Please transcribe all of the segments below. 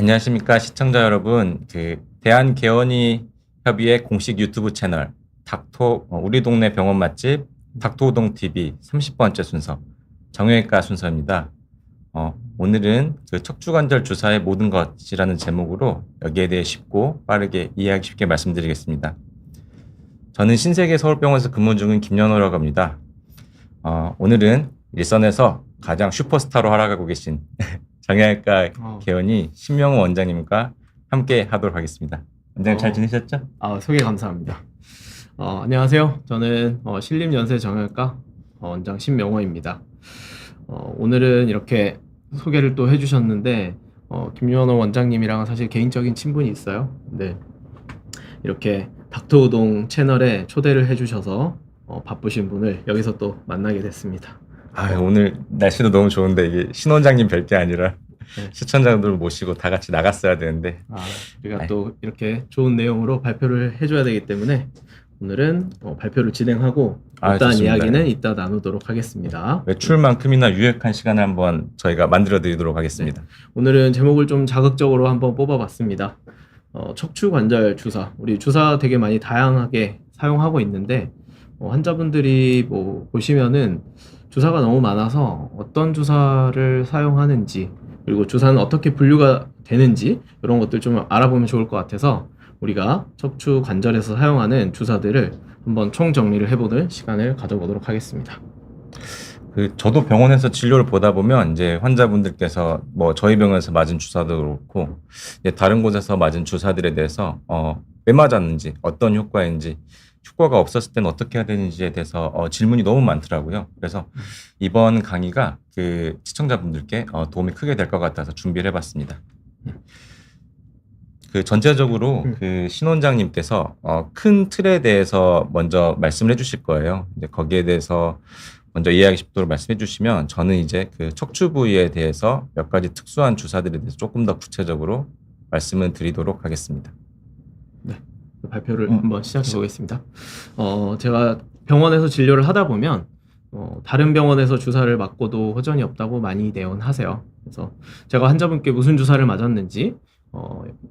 안녕하십니까 시청자 여러분. 대한개원이 협의회 공식 유튜브 채널 우리 동네 병원 맛집 닥터우동 TV 30번째 순서 정형외과 순서입니다. 오늘은 척추관절 주사의 모든 것이라는 제목으로 여기에 대해 쉽고 빠르게 이해하기 쉽게 말씀드리겠습니다. 저는 신세계 서울병원에서 근무 중인 김연호라고 합니다. 오늘은 일선에서 가장 슈퍼스타로 활약하고 계신 정형외과 개원이 신명호 원장님과 함께 하도록 하겠습니다. 원장님 잘 지내셨죠? 소개 감사합니다. 안녕하세요. 저는 신림연세 정형외과 원장 신명호입니다. 오늘은 이렇게 소개를 또 해주셨는데 김연호 원장님이랑은 사실 개인적인 친분이 있어요. 네, 이렇게 닥터우동 채널에 초대를 해주셔서 바쁘신 분을 여기서 또 만나게 됐습니다. 오늘 날씨도 너무 좋은데 이게 신 원장님 뵐 게 아니라 시청자분들 모시고 다 같이 나갔어야 되는데 우리가 또 이렇게 좋은 내용으로 발표를 해줘야 되기 때문에 오늘은 발표를 진행하고 어떠한 이야기는 이따 나누도록 하겠습니다. 외출만큼이나 유익한 시간을 한번 저희가 만들어 드리도록 하겠습니다. 오늘은 제목을 좀 자극적으로 한번 뽑아봤습니다. 척추관절 주사. 우리 주사 되게 많이 다양하게 사용하고 있는데 환자분들이 보시면은 주사가 너무 많아서 어떤 주사를 사용하는지 그리고 주사는 어떻게 분류가 되는지 이런 것들 좀 알아보면 좋을 것 같아서 우리가 척추 관절에서 사용하는 주사들을 한번 총정리를 해보는 시간을 가져보도록 하겠습니다. 저도 병원에서 진료를 보다 보면 이제 환자분들께서 저희 병원에서 맞은 주사도 그렇고 다른 곳에서 맞은 주사들에 대해서 왜 맞았는지 어떤 효과인지 효과가 없었을 때는 어떻게 해야 되는지에 대해서 질문이 너무 많더라고요. 그래서 이번 강의가 시청자분들께 도움이 크게 될 것 같아서 준비를 해봤습니다. 전체적으로 신 원장님께서 큰 틀에 대해서 먼저 말씀을 해주실 거예요. 이제 거기에 대해서 먼저 이해하기 쉽도록 말씀해 주시면 저는 이제 척추 부위에 대해서 몇 가지 특수한 주사들에 대해서 조금 더 구체적으로 말씀을 드리도록 하겠습니다. 네. 발표를 한번 시작해 보겠습니다. 제가 병원에서 진료를 하다 보면 다른 병원에서 주사를 맞고도 호전이 없다고 많이 내원하세요. 그래서 제가 환자분께 무슨 주사를 맞았는지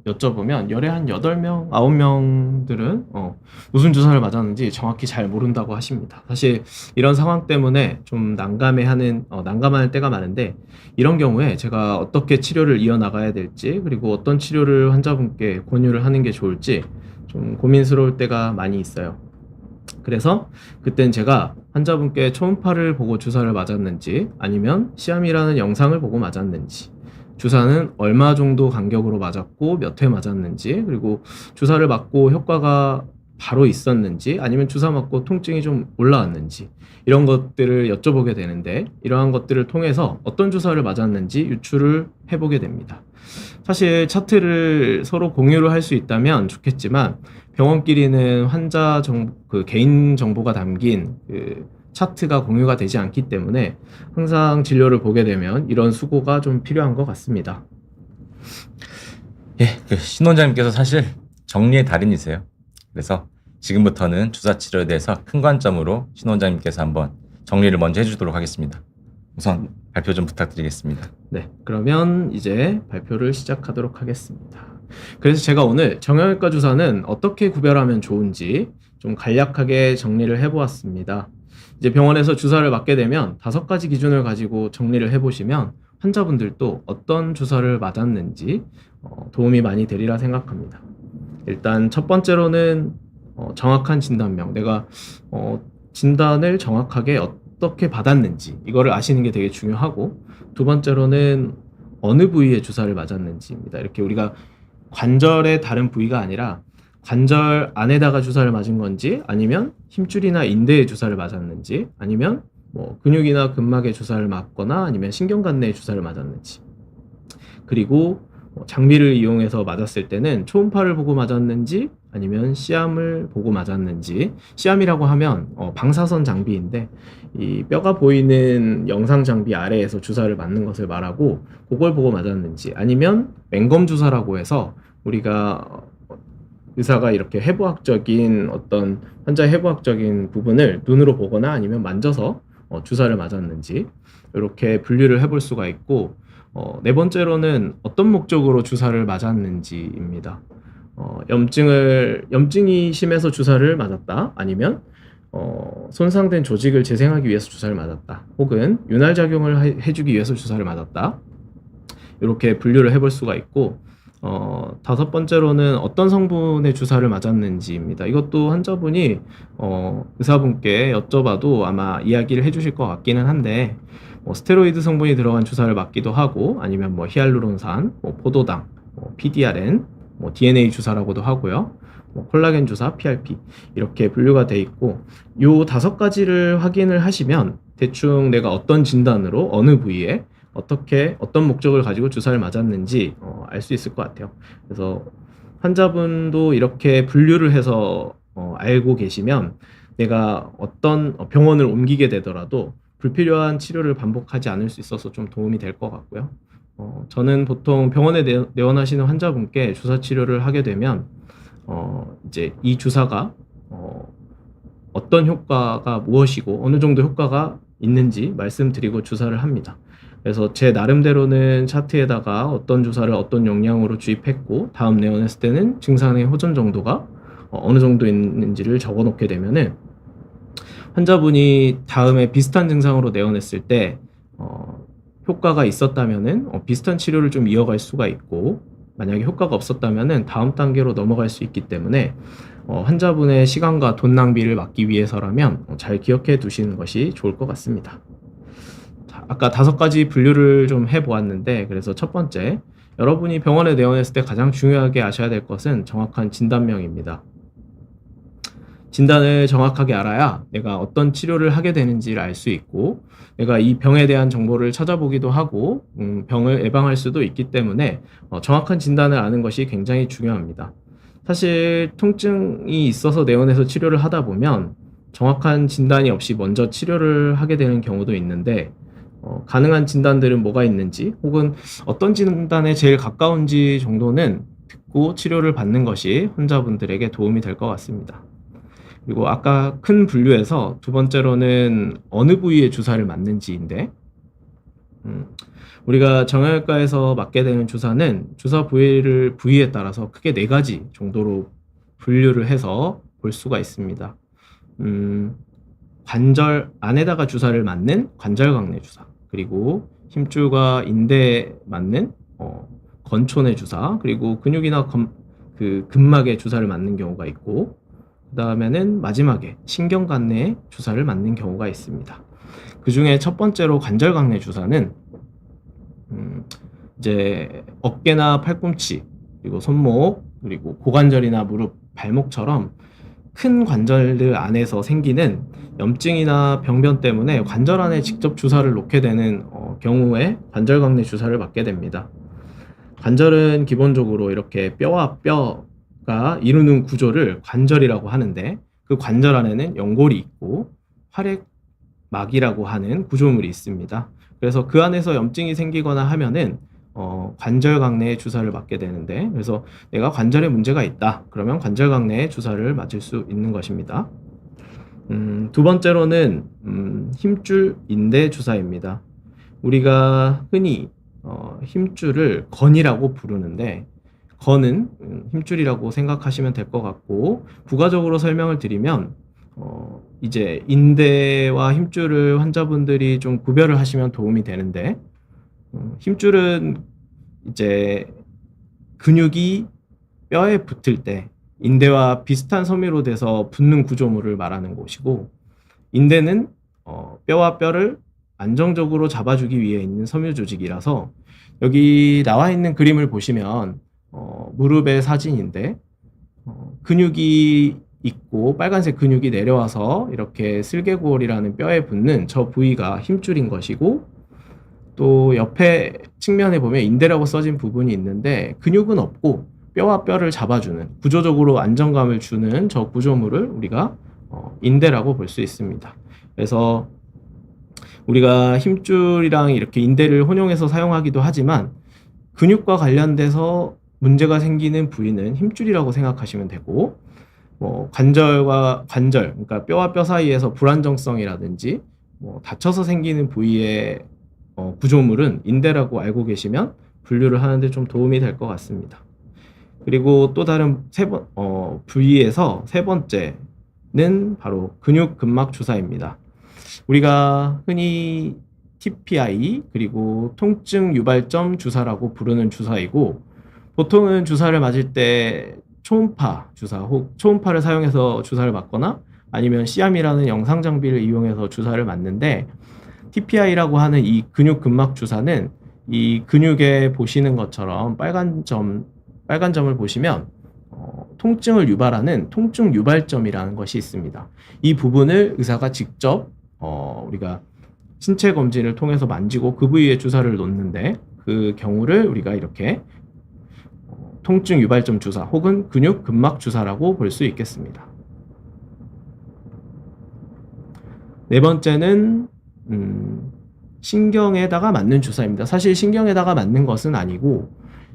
여쭤보면 열에 한 8명, 9명들은 무슨 주사를 맞았는지 정확히 잘 모른다고 하십니다. 사실 이런 상황 때문에 좀 난감할 때가 많은데 이런 경우에 제가 어떻게 치료를 이어나가야 될지 그리고 어떤 치료를 환자분께 권유를 하는 게 좋을지 좀 고민스러울 때가 많이 있어요. 그래서 그땐 제가 환자분께 초음파를 보고 주사를 맞았는지 아니면 시암이라는 영상을 보고 맞았는지 주사는 얼마 정도 간격으로 맞았고 몇 회 맞았는지 그리고 주사를 맞고 효과가 바로 있었는지 아니면 주사 맞고 통증이 좀 올라왔는지 이런 것들을 여쭤보게 되는데 이러한 것들을 통해서 어떤 주사를 맞았는지 유추를 해보게 됩니다. 사실 차트를 서로 공유를 할 수 있다면 좋겠지만 병원끼리는 환자 개인 정보가 담긴 차트가 공유가 되지 않기 때문에 항상 진료를 보게 되면 이런 수고가 좀 필요한 것 같습니다. 신 원장님께서 사실 정리의 달인이세요. 그래서 지금부터는 주사 치료에 대해서 큰 관점으로 신 원장님께서 한번 정리를 먼저 해주도록 하겠습니다. 우선 발표 좀 부탁드리겠습니다. 네, 그러면 이제 발표를 시작하도록 하겠습니다. 그래서 제가 오늘 정형외과 주사는 어떻게 구별하면 좋은지 좀 간략하게 정리를 해보았습니다. 이제 병원에서 주사를 맞게 되면 5가지 기준을 가지고 정리를 해보시면 환자분들도 어떤 주사를 맞았는지 도움이 많이 되리라 생각합니다. 일단 첫 번째로는 정확한 진단명, 내가 진단을 정확하게 어떻게 받았는지 이거를 아시는 게 되게 중요하고 두 번째로는 어느 부위에 주사를 맞았는지입니다. 이렇게 우리가 관절의 다른 부위가 아니라 관절 안에다가 주사를 맞은 건지 아니면 힘줄이나 인대에 주사를 맞았는지 아니면 근육이나 근막에 주사를 맞거나 아니면 신경관내에 주사를 맞았는지 그리고 장비를 이용해서 맞았을 때는 초음파를 보고 맞았는지 아니면 시암을 보고 맞았는지 시암이라고 하면 방사선 장비인데 이 뼈가 보이는 영상 장비 아래에서 주사를 맞는 것을 말하고 그걸 보고 맞았는지 아니면 맹검 주사라고 해서 우리가 의사가 이렇게 해부학적인 어떤 환자의 해부학적인 부분을 눈으로 보거나 아니면 만져서 주사를 맞았는지 이렇게 분류를 해볼 수가 있고 네 번째로는 어떤 목적으로 주사를 맞았는지입니다. 염증이 심해서 주사를 맞았다. 아니면 손상된 조직을 재생하기 위해서 주사를 맞았다. 혹은 윤활작용을 해주기 위해서 주사를 맞았다. 이렇게 분류를 해볼 수가 있고, 다섯 번째로는 어떤 성분의 주사를 맞았는지입니다. 이것도 환자분이 의사분께 여쭤봐도 아마 이야기를 해주실 것 같기는 한데, 스테로이드 성분이 들어간 주사를 맞기도 하고, 아니면 히알루론산, 포도당, PDRN, DNA 주사라고도 하고요. 콜라겐 주사, PRP 이렇게 분류가 돼 있고, 요 5가지를 확인을 하시면 대충 내가 어떤 진단으로 어느 부위에 어떤 목적을 가지고 주사를 맞았는지 알 수 있을 것 같아요. 그래서 환자분도 이렇게 분류를 해서 알고 계시면 내가 어떤 병원을 옮기게 되더라도 불필요한 치료를 반복하지 않을 수 있어서 좀 도움이 될 것 같고요. 저는 보통 병원에 내원하시는 환자분께 주사 치료를 하게 되면 이제 이 주사가 어떤 효과가 무엇이고 어느 정도 효과가 있는지 말씀드리고 주사를 합니다. 그래서 제 나름대로는 차트에다가 어떤 주사를 어떤 용량으로 주입했고 다음 내원했을 때는 증상의 호전 정도가 어느 정도 있는지를 적어 놓게 되면은 환자분이 다음에 비슷한 증상으로 내원했을 때 효과가 있었다면은 비슷한 치료를 좀 이어갈 수가 있고, 만약에 효과가 없었다면은 다음 단계로 넘어갈 수 있기 때문에 환자분의 시간과 돈 낭비를 막기 위해서라면 잘 기억해 두시는 것이 좋을 것 같습니다. 자, 아까 5가지 분류를 좀 해보았는데, 그래서 첫 번째, 여러분이 병원에 내원했을 때 가장 중요하게 아셔야 될 것은 정확한 진단명입니다. 진단을 정확하게 알아야 내가 어떤 치료를 하게 되는지를 알 수 있고, 내가 이 병에 대한 정보를 찾아보기도 하고 병을 예방할 수도 있기 때문에 정확한 진단을 아는 것이 굉장히 중요합니다. 사실 통증이 있어서 내원해서 치료를 하다 보면 정확한 진단이 없이 먼저 치료를 하게 되는 경우도 있는데, 가능한 진단들은 뭐가 있는지, 혹은 어떤 진단에 제일 가까운지 정도는 듣고 치료를 받는 것이 환자분들에게 도움이 될 것 같습니다. 그리고 아까 큰 분류에서 두 번째로는 어느 부위에 주사를 맞는지인데, 우리가 정형외과에서 맞게 되는 주사는 주사 부위에 따라서 크게 4가지 정도로 분류를 해서 볼 수가 있습니다. 관절 안에다가 주사를 맞는 관절광내 주사, 그리고 힘줄과 인대에 맞는 건촌의 주사, 그리고 근육이나 근막에 주사를 맞는 경우가 있고, 그 다음에는 마지막에 신경관내에 주사를 맞는 경우가 있습니다. 그 중에 첫 번째로 관절광내 주사는 이제 어깨나 팔꿈치, 그리고 손목, 그리고 고관절이나 무릎, 발목처럼 큰 관절들 안에서 생기는 염증이나 병변 때문에 관절 안에 직접 주사를 놓게 되는 경우에 관절광내 주사를 맞게 됩니다. 관절은 기본적으로 이렇게 뼈와 뼈가 이루는 구조를 관절이라고 하는데, 그 관절 안에는 연골이 있고 활액막이라고 하는 구조물이 있습니다. 그래서 그 안에서 염증이 생기거나 하면은 관절광내에 주사를 맞게 되는데, 그래서 내가 관절에 문제가 있다 그러면 관절광내에 주사를 맞을 수 있는 것입니다. 두 번째로는 힘줄 인대 주사입니다. 우리가 흔히 힘줄을 건이라고 부르는데, 건은 힘줄이라고 생각하시면 될 것 같고, 부가적으로 설명을 드리면 이제 인대와 힘줄을 환자분들이 좀 구별을 하시면 도움이 되는데, 힘줄은 이제 근육이 뼈에 붙을 때 인대와 비슷한 섬유로 돼서 붙는 구조물을 말하는 곳이고, 인대는 뼈와 뼈를 안정적으로 잡아주기 위해 있는 섬유 조직이라서, 여기 나와 있는 그림을 보시면 무릎의 사진인데 근육이 있고 빨간색 근육이 내려와서 이렇게 슬개골이라는 뼈에 붙는 저 부위가 힘줄인 것이고, 또 옆에 측면에 보면 인대라고 써진 부분이 있는데 근육은 없고 뼈와 뼈를 잡아주는, 구조적으로 안정감을 주는 저 구조물을 우리가 인대라고 볼 수 있습니다. 그래서 우리가 힘줄이랑 이렇게 인대를 혼용해서 사용하기도 하지만, 근육과 관련돼서 문제가 생기는 부위는 힘줄이라고 생각하시면 되고, 관절과 관절, 그러니까 뼈와 뼈 사이에서 불안정성이라든지 다쳐서 생기는 부위에 구조물은 인대라고 알고 계시면 분류를 하는데 좀 도움이 될 것 같습니다. 그리고 또 다른 부위에서 세 번째는 바로 근육 근막 주사입니다. 우리가 흔히 TPI 그리고 통증 유발점 주사라고 부르는 주사이고, 보통은 주사를 맞을 때 초음파 주사 혹 초음파를 사용해서 주사를 맞거나 아니면 시암이라는 영상 장비를 이용해서 주사를 맞는데, TPI라고 하는 이 근육 근막 주사는 이 근육에 보시는 것처럼 빨간 점을 보시면 통증을 유발하는 통증 유발점이라는 것이 있습니다. 이 부분을 의사가 직접 우리가 신체 검진을 통해서 만지고 그 부위에 주사를 놓는데, 그 경우를 우리가 이렇게 통증 유발점 주사 혹은 근육 근막 주사라고 볼 수 있겠습니다. 네 번째는 신경에다가 맞는 주사입니다. 사실 신경에다가 맞는 것은 아니고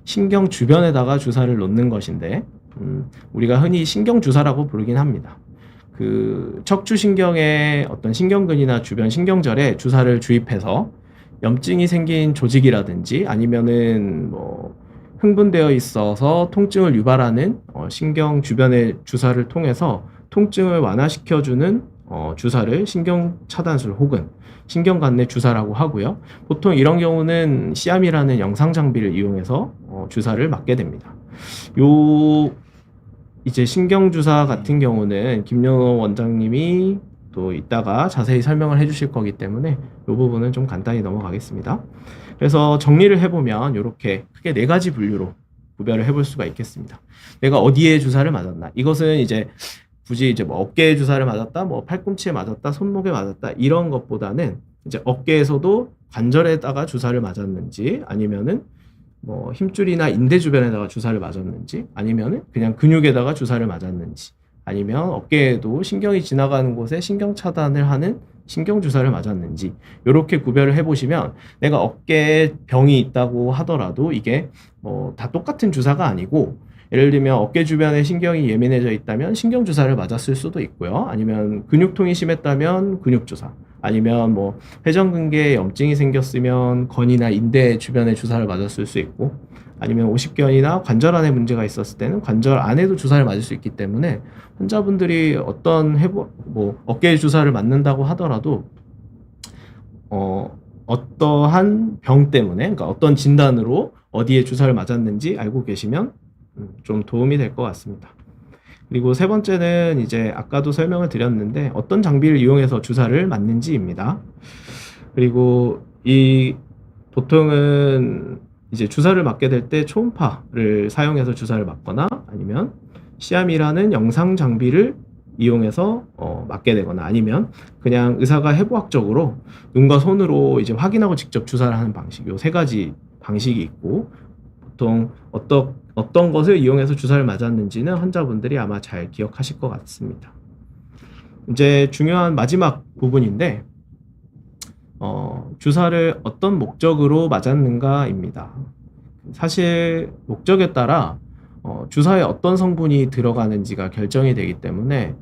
신경 주변에다가 주사를 놓는 것인데, 우리가 흔히 신경 주사라고 부르긴 합니다. 그 척추신경의 어떤 신경근이나 주변 신경절에 주사를 주입해서 염증이 생긴 조직이라든지 아니면은 흥분되어 있어서 통증을 유발하는 신경 주변의 주사를 통해서 통증을 완화시켜주는 주사를 신경 차단술 혹은 신경관내 주사라고 하고요. 보통 이런 경우는 시암이라는 영상 장비를 이용해서 주사를 맞게 됩니다. 이제 신경주사 같은 경우는 김연호 원장님이 또 이따가 자세히 설명을 해주실 거기 때문에 이 부분은 좀 간단히 넘어가겠습니다. 그래서 정리를 해보면 이렇게 크게 네 가지 분류로 구별을 해볼 수가 있겠습니다. 내가 어디에 주사를 맞았나? 이것은 이제 굳이 이제 어깨에 주사를 맞았다, 팔꿈치에 맞았다, 손목에 맞았다 이런 것보다는 이제 어깨에서도 관절에다가 주사를 맞았는지, 아니면은 힘줄이나 인대 주변에다가 주사를 맞았는지, 아니면은 그냥 근육에다가 주사를 맞았는지, 아니면 어깨에도 신경이 지나가는 곳에 신경 차단을 하는 신경 주사를 맞았는지, 이렇게 구별을 해보시면 내가 어깨에 병이 있다고 하더라도 이게 다 똑같은 주사가 아니고, 예를 들면 어깨 주변에 신경이 예민해져 있다면 신경 주사를 맞았을 수도 있고요. 아니면 근육통이 심했다면 근육 주사, 아니면 회전근개에 염증이 생겼으면 건이나 인대 주변에 주사를 맞았을 수 있고, 아니면 오십견이나 관절 안에 문제가 있었을 때는 관절 안에도 주사를 맞을 수 있기 때문에 환자분들이 어깨에 주사를 맞는다고 하더라도 어떠한 병 때문에, 그러니까 어떤 진단으로 어디에 주사를 맞았는지 알고 계시면 좀 도움이 될 것 같습니다. 그리고 세 번째는 이제 아까도 설명을 드렸는데 어떤 장비를 이용해서 주사를 맞는지입니다. 그리고 보통은 이제 주사를 맞게 될 때 초음파를 사용해서 주사를 맞거나 아니면 시암이라는 영상 장비를 이용해서 맞게 되거나, 아니면 그냥 의사가 해부학적으로 눈과 손으로 이제 확인하고 직접 주사를 하는 방식, 요 세 가지 방식이 있고, 보통 어떤 것을 이용해서 주사를 맞았는지는 환자분들이 아마 잘 기억하실 것 같습니다. 이제 중요한 마지막 부분인데 주사를 어떤 목적으로 맞았는가입니다. 사실 목적에 따라 주사에 어떤 성분이 들어가는지가 결정이 되기 때문에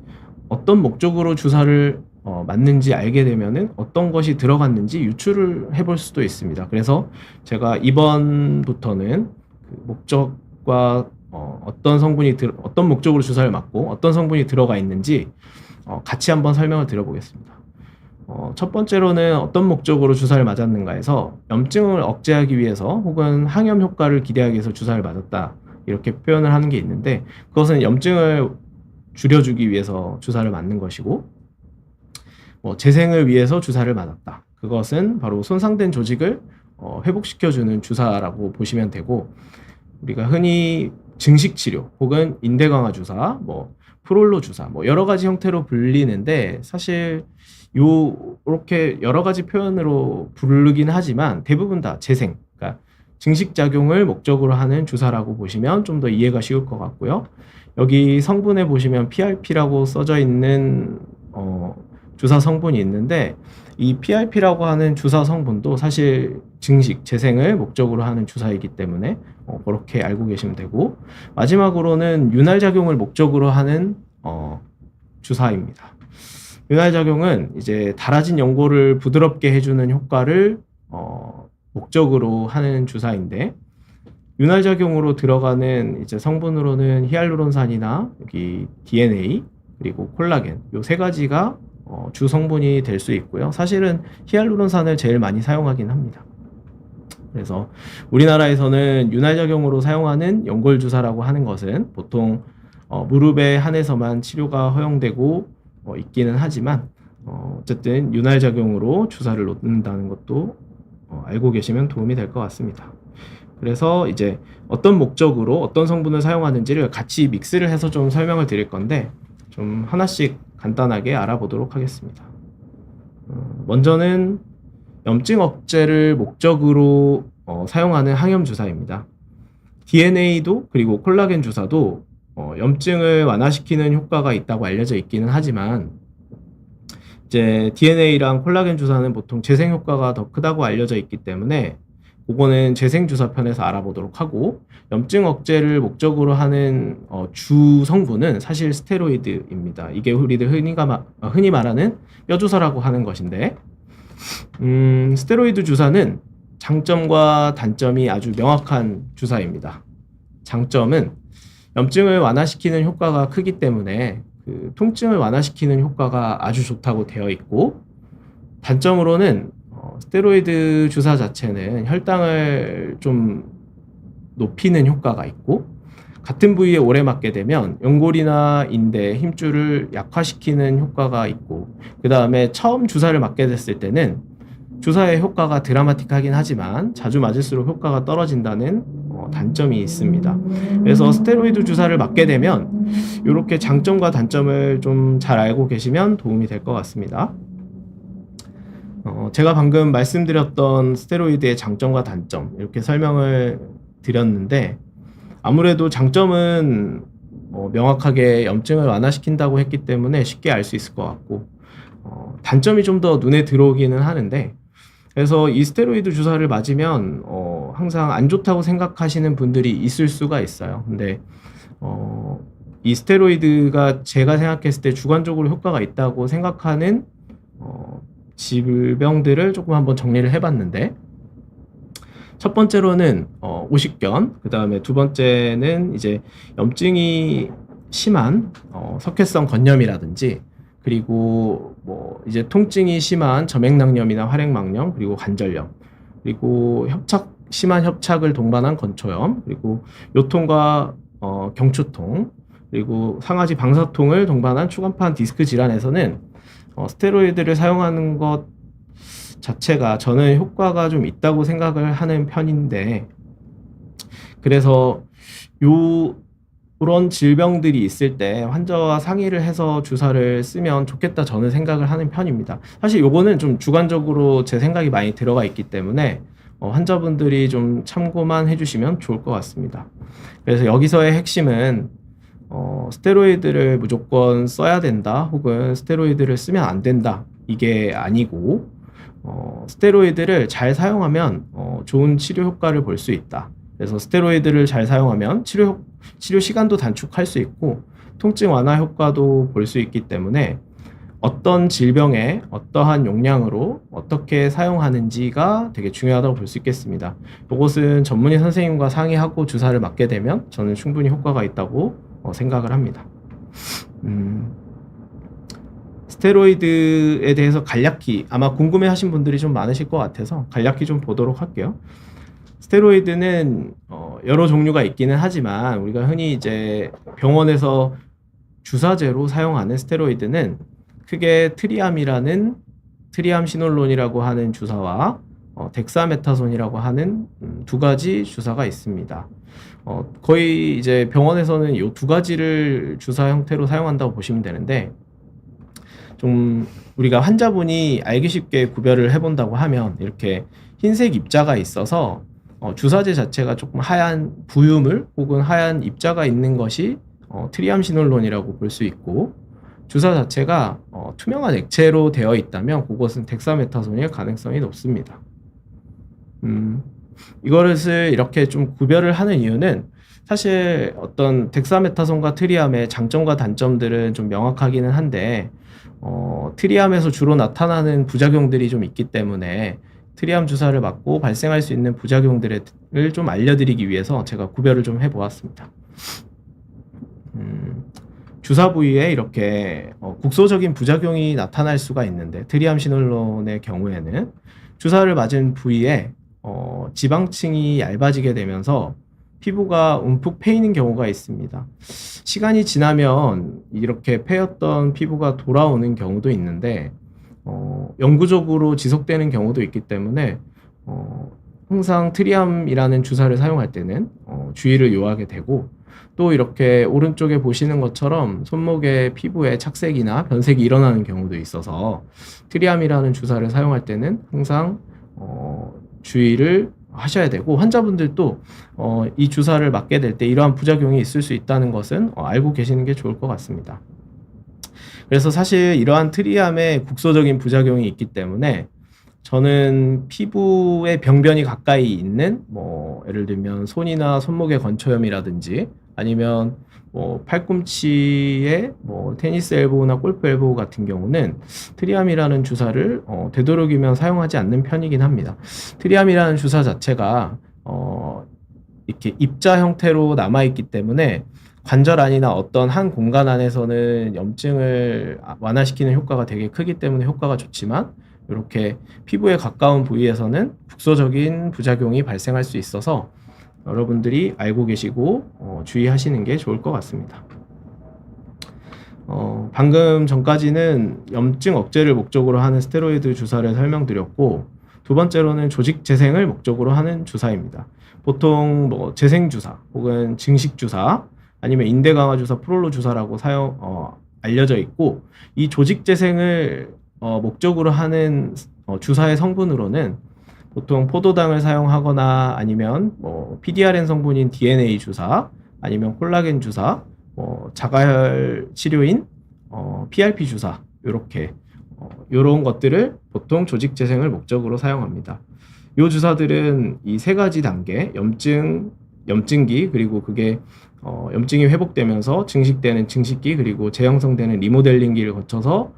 어떤 목적으로 주사를 맞는지 알게 되면은 어떤 것이 들어갔는지 유추를 해볼 수도 있습니다. 그래서 제가 이번부터는 그 목적과 어떤 목적으로 주사를 맞고 어떤 성분이 들어가 있는지 같이 한번 설명을 드려보겠습니다. 첫 번째로는 어떤 목적으로 주사를 맞았는가 해서 염증을 억제하기 위해서 혹은 항염 효과를 기대하기 위해서 주사를 맞았다, 이렇게 표현을 하는 게 있는데, 그것은 염증을 줄여주기 위해서 주사를 맞는 것이고, 재생을 위해서 주사를 맞았다, 그것은 바로 손상된 조직을 회복시켜주는 주사라고 보시면 되고, 우리가 흔히 증식치료 혹은 인대강화 주사, 프롤로 주사, 여러 가지 형태로 불리는데, 사실 이렇게 여러 가지 표현으로 부르긴 하지만 대부분 다 재생, 그러니까 증식작용을 목적으로 하는 주사라고 보시면 좀 더 이해가 쉬울 것 같고요. 여기 성분에 보시면 PRP라고 써져 있는 주사 성분이 있는데, 이 PRP라고 하는 주사 성분도 사실 증식, 재생을 목적으로 하는 주사이기 때문에 그렇게 알고 계시면 되고, 마지막으로는 윤활작용을 목적으로 하는 주사입니다. 윤활작용은 이제 닳아진 연골을 부드럽게 해주는 효과를 목적으로 하는 주사인데 윤활작용으로 들어가는 이제 성분으로는 히알루론산이나 여기 DNA 그리고 콜라겐 요 세 가지가 주 성분이 될 수 있고요. 사실은 히알루론산을 제일 많이 사용하긴 합니다. 그래서 우리나라에서는 윤활작용으로 사용하는 연골 주사라고 하는 것은 보통 무릎에 한해서만 치료가 허용되고 있기는 하지만 어쨌든 윤활작용으로 주사를 놓는다는 것도 알고 계시면 도움이 될 것 같습니다. 그래서 이제 어떤 목적으로 어떤 성분을 사용하는지를 같이 믹스를 해서 좀 설명을 드릴 건데 좀 하나씩 간단하게 알아보도록 하겠습니다. 먼저는 염증 억제를 목적으로 사용하는 항염 주사입니다. DNA도 그리고 콜라겐 주사도 염증을 완화시키는 효과가 있다고 알려져 있기는 하지만 이제 DNA랑 콜라겐 주사는 보통 재생 효과가 더 크다고 알려져 있기 때문에 그거는 재생 주사 편에서 알아보도록 하고 염증 억제를 목적으로 하는 주 성분은 사실 스테로이드입니다. 이게 우리들 흔히 말하는 뼈주사라고 하는 것인데 스테로이드 주사는 장점과 단점이 아주 명확한 주사입니다. 장점은 염증을 완화시키는 효과가 크기 때문에 그 통증을 완화시키는 효과가 아주 좋다고 되어 있고 단점으로는 스테로이드 주사 자체는 혈당을 좀 높이는 효과가 있고 같은 부위에 오래 맞게 되면 연골이나 인대, 힘줄을 약화시키는 효과가 있고 그 다음에 처음 주사를 맞게 됐을 때는 주사의 효과가 드라마틱하긴 하지만 자주 맞을수록 효과가 떨어진다는 단점이 있습니다. 그래서 스테로이드 주사를 맞게 되면 이렇게 장점과 단점을 좀 잘 알고 계시면 도움이 될 것 같습니다. 제가 방금 말씀드렸던 스테로이드의 장점과 단점 이렇게 설명을 드렸는데 아무래도 장점은 명확하게 염증을 완화시킨다고 했기 때문에 쉽게 알 수 있을 것 같고 단점이 좀 더 눈에 들어오기는 하는데 그래서 이 스테로이드 주사를 맞으면 항상 안 좋다고 생각하시는 분들이 있을 수가 있어요. 근데 이 스테로이드가 제가 생각했을 때 주관적으로 효과가 있다고 생각하는 질병들을 조금 한번 정리를 해봤는데 첫 번째로는 오십견, 그 다음에 두 번째는 이제 염증이 심한 석회성 건염이라든지 그리고 뭐 이제 통증이 심한 점액낭염이나 활액망염 그리고 관절염 그리고 심한 협착을 동반한 건초염 그리고 요통과 경추통 그리고 상하지 방사통을 동반한 추간판 디스크 질환에서는 스테로이드를 사용하는 것 자체가 저는 효과가 좀 있다고 생각을 하는 편인데 그래서 이런 질병들이 있을 때 환자와 상의를 해서 주사를 쓰면 좋겠다 저는 생각을 하는 편입니다. 사실 요거는 좀 주관적으로 제 생각이 많이 들어가 있기 때문에 환자분들이 좀 참고만 해주시면 좋을 것 같습니다. 그래서 여기서의 핵심은 스테로이드를 무조건 써야 된다 혹은 스테로이드를 쓰면 안 된다 이게 아니고 스테로이드를 잘 사용하면 좋은 치료 효과를 볼 수 있다. 그래서 스테로이드를 잘 사용하면 치료 시간도 단축할 수 있고 통증 완화 효과도 볼 수 있기 때문에 어떤 질병에 어떠한 용량으로 어떻게 사용하는지가 되게 중요하다고 볼 수 있겠습니다. 이것은 전문의 선생님과 상의하고 주사를 맞게 되면 저는 충분히 효과가 있다고 생각을 합니다. 스테로이드에 대해서 간략히 아마 궁금해 하신 분들이 좀 많으실 것 같아서 간략히 좀 보도록 할게요. 스테로이드는 여러 종류가 있기는 하지만 우리가 흔히 이제 병원에서 주사제로 사용하는 스테로이드는 크게 트리암시놀론이라고 하는 주사와 덱사메타손이라고 하는 두 가지 주사가 있습니다. 거의 이제 병원에서는 이 두 가지를 주사 형태로 사용한다고 보시면 되는데 좀 우리가 환자분이 알기 쉽게 구별을 해본다고 하면 이렇게 흰색 입자가 있어서 주사제 자체가 조금 하얀 부유물 혹은 하얀 입자가 있는 것이 트리암시놀론이라고 볼 수 있고 주사 자체가 투명한 액체로 되어 있다면 그것은 덱사메타손일 가능성이 높습니다. 이것을 이렇게 좀 구별을 하는 이유는 사실 어떤 덱사메타손과 트리암의 장점과 단점들은 좀 명확하기는 한데 트리암에서 주로 나타나는 부작용들이 좀 있기 때문에 트리암 주사를 맞고 발생할 수 있는 부작용들을 좀 알려드리기 위해서 제가 구별을 좀 해보았습니다. 주사 부위에 이렇게 국소적인 부작용이 나타날 수가 있는데, 트리암 시놀론의 경우에는 주사를 맞은 부위에 지방층이 얇아지게 되면서 피부가 움푹 패이는 경우가 있습니다. 시간이 지나면 이렇게 패였던 피부가 돌아오는 경우도 있는데, 영구적으로 지속되는 경우도 있기 때문에 항상 트리암이라는 주사를 사용할 때는 주의를 요하게 되고, 또 이렇게 오른쪽에 보시는 것처럼 손목에 피부에 착색이나 변색이 일어나는 경우도 있어서 트리암이라는 주사를 사용할 때는 항상 주의를 하셔야 되고, 환자분들도 이 주사를 맞게 될 때 이러한 부작용이 있을 수 있다는 것은 알고 계시는 게 좋을 것 같습니다. 그래서 사실 이러한 트리암에 국소적인 부작용이 있기 때문에 저는 피부의 병변이 가까이 있는 예를 들면 손이나 손목의 건초염이라든지 아니면 팔꿈치에 테니스 엘보우나 골프 엘보우 같은 경우는 트리암이라는 주사를 되도록이면 사용하지 않는 편이긴 합니다. 트리암이라는 주사 자체가 이렇게 입자 형태로 남아있기 때문에 관절 안이나 어떤 한 공간 안에서는 염증을 완화시키는 효과가 되게 크기 때문에 효과가 좋지만, 이렇게 피부에 가까운 부위에서는 국소적인 부작용이 발생할 수 있어서 여러분들이 알고 계시고 주의하시는 게 좋을 것 같습니다. 방금 전까지는 염증 억제를 목적으로 하는 스테로이드 주사를 설명드렸고, 두 번째로는 조직 재생을 목적으로 하는 주사입니다. 보통 재생 주사 혹은 증식 주사 아니면 인대 강화 주사, 프롤로 주사라고 알려져 있고, 이 조직 재생을 목적으로 하는 주사의 성분으로는 보통 포도당을 사용하거나 아니면 PDRN 성분인 DNA 주사 아니면 콜라겐 주사, 자가혈 치료인 PRP 주사, 요런 것들을 보통 조직 재생을 목적으로 사용합니다. 이 주사들은 이 세 가지 단계, 염증기, 그리고 그게 염증이 회복되면서 증식되는 증식기, 그리고 재형성되는 리모델링기를 거쳐서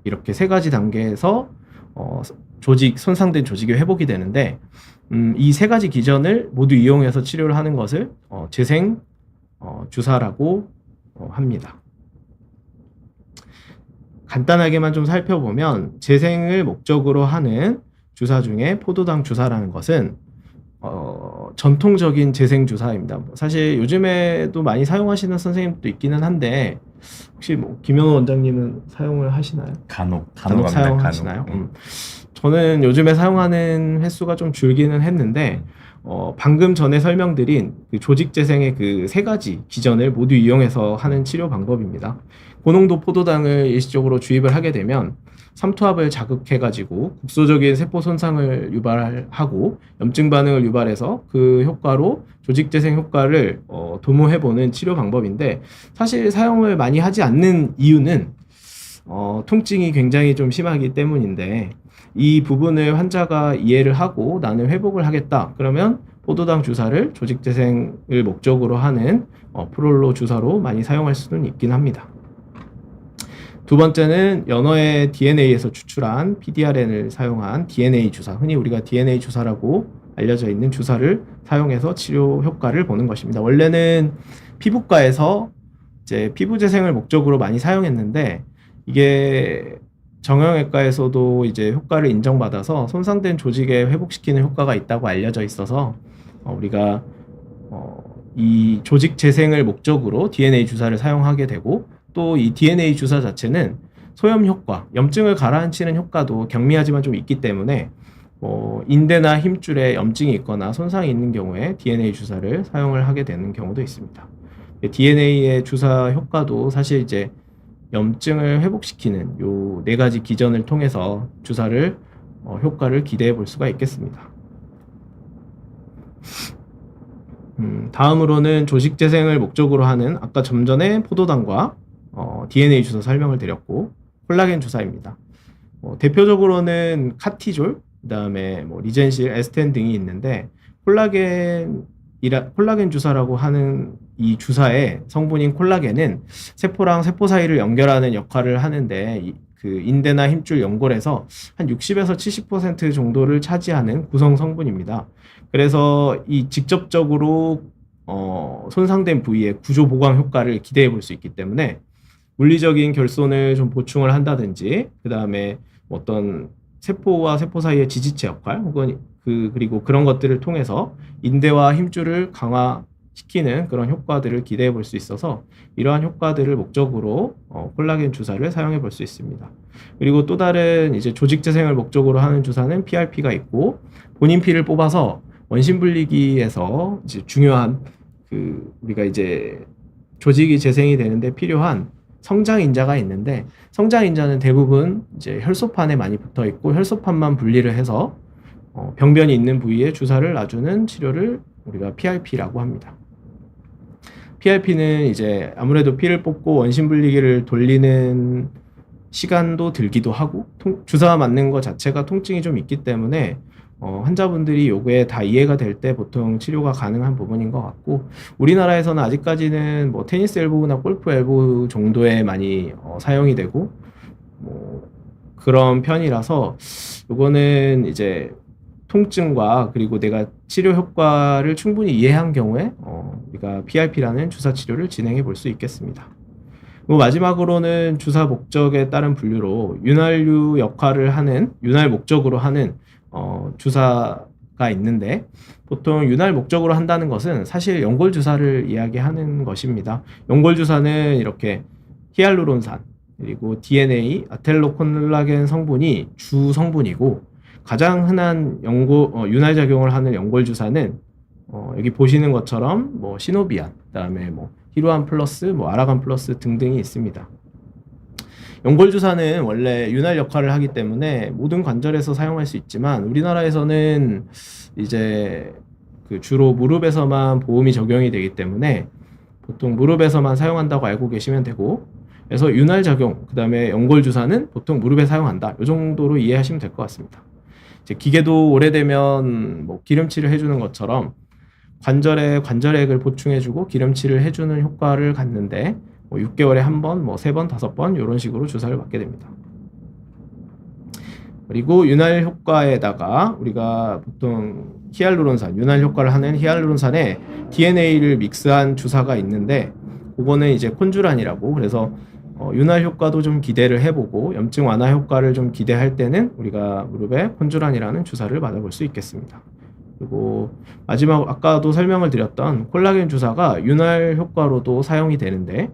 이렇게 세 가지 단계에서 손상된 조직이 회복이 되는데, 이 세 가지 기전을 모두 이용해서 치료를 하는 것을 재생 주사라고 합니다. 간단하게만 좀 살펴보면, 재생을 목적으로 하는 주사 중에 포도당 주사라는 것은 전통적인 재생 주사입니다. 사실 요즘에도 많이 사용하시는 선생님도 있기는 한데, 혹시 김현우 원장님은 사용을 하시나요? 간혹 사용하시나요? 저는 요즘에 사용하는 횟수가 좀 줄기는 했는데, 방금 전에 설명드린 그 조직 재생의 그 세 가지 기전을 모두 이용해서 하는 치료 방법입니다. 고농도 포도당을 일시적으로 주입을 하게 되면 삼투압을 자극해가지고 국소적인 세포 손상을 유발하고 염증 반응을 유발해서 그 효과로 조직 재생 효과를 도모해보는 치료 방법인데, 사실 사용을 많이 하지 않는 이유는 통증이 굉장히 좀 심하기 때문인데, 이 부분을 환자가 이해를 하고 나는 회복을 하겠다 그러면 포도당 주사를 조직 재생을 목적으로 하는 프롤로 주사로 많이 사용할 수는 있긴 합니다. 두 번째는 연어의 DNA에서 추출한 PDRN을 사용한 DNA 주사, 흔히 우리가 DNA 주사라고 알려져 있는 주사를 사용해서 치료 효과를 보는 것입니다. 원래는 피부과에서 이제 피부 재생을 목적으로 많이 사용했는데, 이게 정형외과에서도 이제 효과를 인정받아서 손상된 조직에 회복시키는 효과가 있다고 알려져 있어서 우리가 이 조직 재생을 목적으로 DNA 주사를 사용하게 되고, 또 이 DNA 주사 자체는 소염 효과, 염증을 가라앉히는 효과도 경미하지만 좀 있기 때문에 인대나 힘줄에 염증이 있거나 손상이 있는 경우에 DNA 주사를 사용을 하게 되는 경우도 있습니다. DNA의 주사 효과도 사실 이제 염증을 회복시키는 요 네 가지 기전을 통해서 주사를 효과를 기대해 볼 수가 있겠습니다. 다음으로는 조직 재생을 목적으로 하는, 아까 좀 전에 포도당과 DNA 주사 설명을 드렸고, 콜라겐 주사입니다. 대표적으로는 카티졸, 그 다음에 리젠실, 에스텐 등이 있는데, 콜라겐 주사라고 하는 이 주사의 성분인 콜라겐은 세포랑 세포 사이를 연결하는 역할을 하는데 그 인대나 힘줄 연골에서 한 60에서 70% 정도를 차지하는 구성 성분입니다. 그래서 이 직접적으로 손상된 부위의 구조 보강 효과를 기대해 볼 수 있기 때문에 물리적인 결손을 좀 보충을 한다든지, 그 다음에 어떤 세포와 세포 사이의 지지체 역할, 혹은 그리고 그런 것들을 통해서 인대와 힘줄을 강화시키는 그런 효과들을 기대해 볼 수 있어서 이러한 효과들을 목적으로 콜라겐 주사를 사용해 볼 수 있습니다. 그리고 또 다른 이제 조직 재생을 목적으로 하는 주사는 PRP가 있고, 본인 피를 뽑아서 원심 분리기에서 이제 중요한 우리가 이제 조직이 재생이 되는데 필요한 성장 인자가 있는데, 성장 인자는 대부분 이제 혈소판에 많이 붙어 있고 혈소판만 분리를 해서 병변이 있는 부위에 주사를 놔주는 치료를 우리가 PRP라고 합니다. PRP는 이제 아무래도 피를 뽑고 원심 분리기를 돌리는 시간도 들기도 하고 주사 맞는 것 자체가 통증이 좀 있기 때문에 환자분들이 요게 다 이해가 될 때 보통 치료가 가능한 부분인 것 같고, 우리나라에서는 아직까지는 뭐 테니스 엘보우나 골프 엘보우 정도에 많이 사용이 되고 뭐 그런 편이라서, 요거는 이제 통증과 그리고 내가 치료 효과를 충분히 이해한 경우에 우리가 PRP라는 주사 치료를 진행해 볼 수 있겠습니다. 그리고 마지막으로는 주사 목적에 따른 분류로 윤활유 역할을 하는, 윤활 목적으로 하는 주사가 있는데, 보통 윤활 목적으로 한다는 것은 사실 연골 주사를 이야기하는 것입니다. 연골 주사는 이렇게 히알루론산 그리고 DNA, 아텔로콜라겐 성분이 주 성분이고, 가장 흔한 윤활 작용을 하는 연골 주사는 여기 보시는 것처럼 뭐 시노비안, 그다음에 뭐 히루안 플러스, 뭐 아라간 플러스 등등이 있습니다. 연골 주사는 원래 윤활 역할을 하기 때문에 모든 관절에서 사용할 수 있지만, 우리나라에서는 이제 주로 무릎에서만 보험이 적용이 되기 때문에 보통 무릎에서만 사용한다고 알고 계시면 되고, 그래서 윤활 작용, 그 다음에 연골 주사는 보통 무릎에 사용한다, 이 정도로 이해하시면 될 것 같습니다. 이제 기계도 오래되면 뭐 기름칠을 해주는 것처럼 관절에 관절액을 보충해주고 기름칠을 해주는 효과를 갖는데, 뭐 6개월에 한 번, 뭐 3번, 5번 이런 식으로 주사를 맞게 됩니다. 그리고 윤활 효과에다가 우리가 보통 히알루론산, 윤활 효과를 하는 히알루론산에 DNA를 믹스한 주사가 있는데, 그거는 이제 콘주란이라고, 그래서 윤활 효과도 좀 기대를 해보고 염증 완화 효과를 좀 기대할 때는 우리가 무릎에 콘주란이라는 주사를 맞아볼 수 있겠습니다. 그리고 마지막 아까도 설명을 드렸던 콜라겐 주사가 윤활 효과로도 사용이 되는데,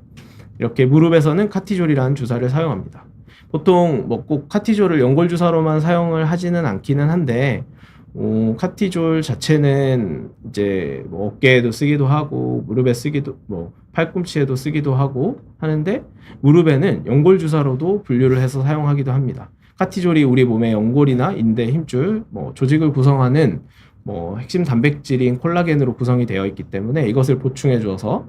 이렇게 무릎에서는 카티졸이라는 주사를 사용합니다. 보통 뭐 꼭 카티졸을 연골 주사로만 사용을 하지는 않기는 한데, 카티졸 자체는 이제 뭐 어깨에도 쓰기도 하고 무릎에 쓰기도, 뭐 팔꿈치에도 쓰기도 하고 하는데, 무릎에는 연골 주사로도 분류를 해서 사용하기도 합니다. 카티졸이 우리 몸의 연골이나 인대, 힘줄, 뭐 조직을 구성하는 뭐 핵심 단백질인 콜라겐으로 구성이 되어 있기 때문에 이것을 보충해 주어서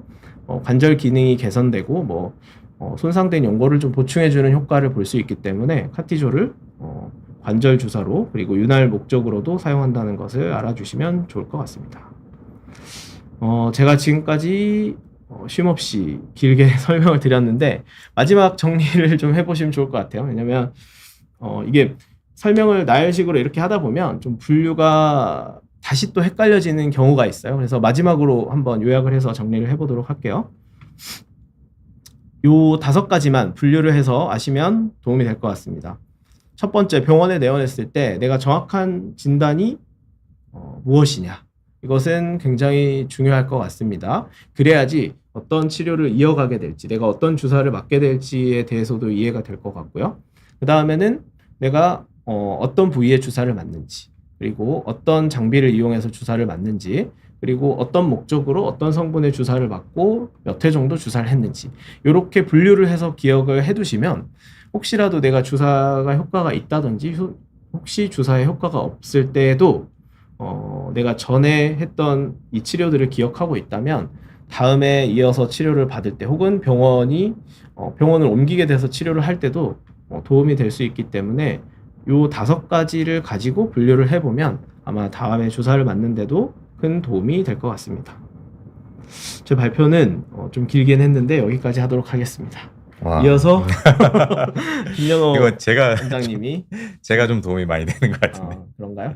관절 기능이 개선되고 뭐 손상된 연골을 좀 보충해 주는 효과를 볼 수 있기 때문에 카티졸을 관절 주사로 그리고 윤활 목적으로도 사용한다는 것을 알아주시면 좋을 것 같습니다. 제가 지금까지 쉼없이 길게 설명을 드렸는데, 마지막 정리를 좀 해보시면 좋을 것 같아요. 왜냐면 이게 설명을 나열식으로 이렇게 하다 보면 좀 분류가 다시 또 헷갈려지는 경우가 있어요. 그래서 마지막으로 한번 요약을 해서 정리를 해보도록 할게요. 요 5가지만 분류를 해서 아시면 도움이 될 것 같습니다. 첫 번째, 병원에 내원했을 때 내가 정확한 진단이 무엇이냐, 이것은 굉장히 중요할 것 같습니다. 그래야지 어떤 치료를 이어가게 될지, 내가 어떤 주사를 맞게 될지에 대해서도 이해가 될 것 같고요. 그 다음에는 내가 어떤 부위에 주사를 맞는지, 그리고 어떤 장비를 이용해서 주사를 맞는지, 그리고 어떤 목적으로 어떤 성분의 주사를 맞고 몇 회 정도 주사를 했는지, 이렇게 분류를 해서 기억을 해두시면 혹시라도 내가 주사가 효과가 있다든지 혹시 주사에 효과가 없을 때에도 내가 전에 했던 이 치료들을 기억하고 있다면 다음에 이어서 치료를 받을 때, 혹은 병원을 옮기게 돼서 치료를 할 때도 도움이 될 수 있기 때문에 요 5가지를 가지고 분류를 해보면 아마 다음에 주사를 맞는데도 큰 도움이 될 것 같습니다. 제 발표는 좀 길긴 했는데 여기까지 하도록 하겠습니다. 와. 이어서 김연호 이거 원장님이 제가 좀 도움이 많이 되는 것 같은데. 그런가요?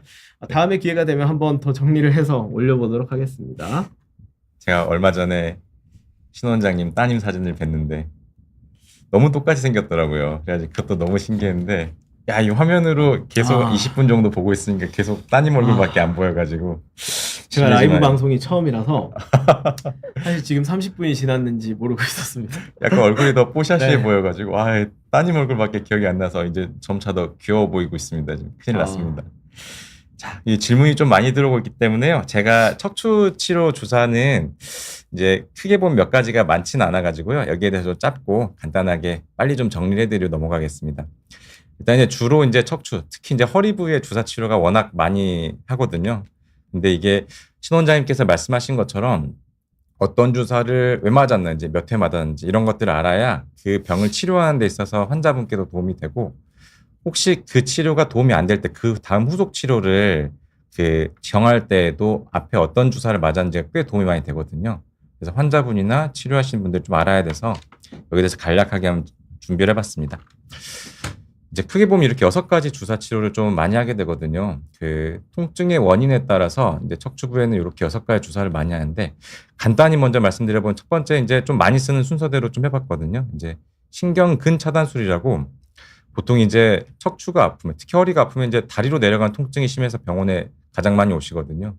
다음에 기회가 되면 한번 더 정리를 해서 올려보도록 하겠습니다. 제가 얼마 전에 신 원장님 따님 사진을 뵀는데 너무 똑같이 생겼더라고요. 그래가지고 그것도 너무 신기했는데 야, 이 화면으로 계속 20분 정도 보고 있으니까 계속 따님 얼굴밖에 안 보여가지고 제가 라이브 방송이 처음이라서 사실 지금 30분이 지났는지 모르고 있었습니다. 약간 얼굴이 더 뽀샤시해 네. 보여가지고 따님 얼굴밖에 기억이 안 나서 이제 점차 더 귀여워 보이고 있습니다. 지금 큰일 났습니다. 자, 이 질문이 좀 많이 들어오고 있기 때문에요. 제가 척추 치료 주사는 이제 크게 보면 몇 가지가 많지는 않아가지고요. 여기에 대해서 짧고 간단하게 빨리 좀 정리를 해드리고 넘어가겠습니다. 일단 이제 주로 이제 척추, 특히 이제 허리 부위의 주사 치료가 워낙 많이 하거든요. 근데 이게 신 원장님께서 말씀하신 것처럼 어떤 주사를 왜 맞았는지, 몇 회 맞았는지 이런 것들을 알아야 그 병을 치료하는 데 있어서 환자분께도 도움이 되고 혹시 그 치료가 도움이 안 될 때 그 다음 후속 치료를 정할 때에도 앞에 어떤 주사를 맞았는지가 꽤 도움이 많이 되거든요. 그래서 환자분이나 치료하시는 분들 좀 알아야 돼서 여기에 대해서 간략하게 한번 준비를 해봤습니다. 이제 크게 보면 이렇게 6가지 주사 치료를 좀 많이 하게 되거든요. 통증의 원인에 따라서 이제 척추 부에는 이렇게 6가지 주사를 많이 하는데 간단히 먼저 말씀드려본 첫 번째 이제 좀 많이 쓰는 순서대로 좀 해봤거든요. 이제 신경근 차단술이라고 보통 이제 척추가 아프면 특히 허리가 아프면 이제 다리로 내려가는 통증이 심해서 병원에 가장 많이 오시거든요.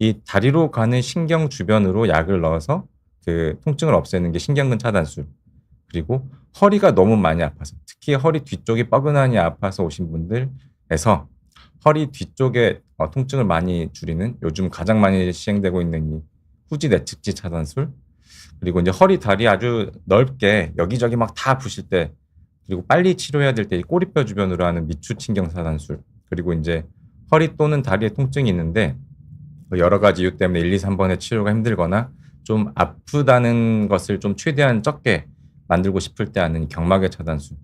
이 다리로 가는 신경 주변으로 약을 넣어서 그 통증을 없애는 게 신경근 차단술. 그리고 허리가 너무 많이 아파서 특히 허리 뒤쪽이 뻐근하니 아파서 오신 분들에서 허리 뒤쪽에 통증을 많이 줄이는 요즘 가장 많이 시행되고 있는 이 후지 내측지 차단술. 그리고 이제 허리 다리 아주 넓게 여기저기 막 다 부실 때 그리고 빨리 치료해야 될 때 이 꼬리뼈 주변으로 하는 미추신경 차단술. 그리고 이제 허리 또는 다리에 통증이 있는데 여러 가지 이유 때문에 1, 2, 3번의 치료가 힘들거나 좀 아프다는 것을 좀 최대한 적게 만들고 싶을 때 하는 경막의 차단술.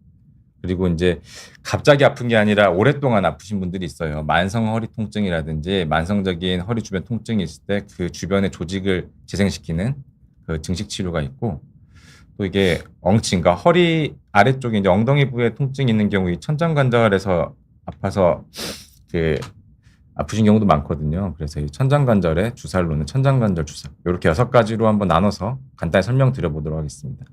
그리고 이제 갑자기 아픈 게 아니라 오랫동안 아프신 분들이 있어요. 만성 허리 통증이라든지 만성적인 허리 주변 통증이 있을 때 그 주변의 조직을 재생시키는 그 증식 치료가 있고 또 이게 엉친과 허리 아래쪽에 이제 엉덩이 부위에 통증이 있는 경우 이 천장관절에서 아파서 아프신 경우도 많거든요. 그래서 이 천장관절에 주사를 놓는 천장관절 주사. 이렇게 6가지로 한번 나눠서 간단히 설명드려보도록 하겠습니다.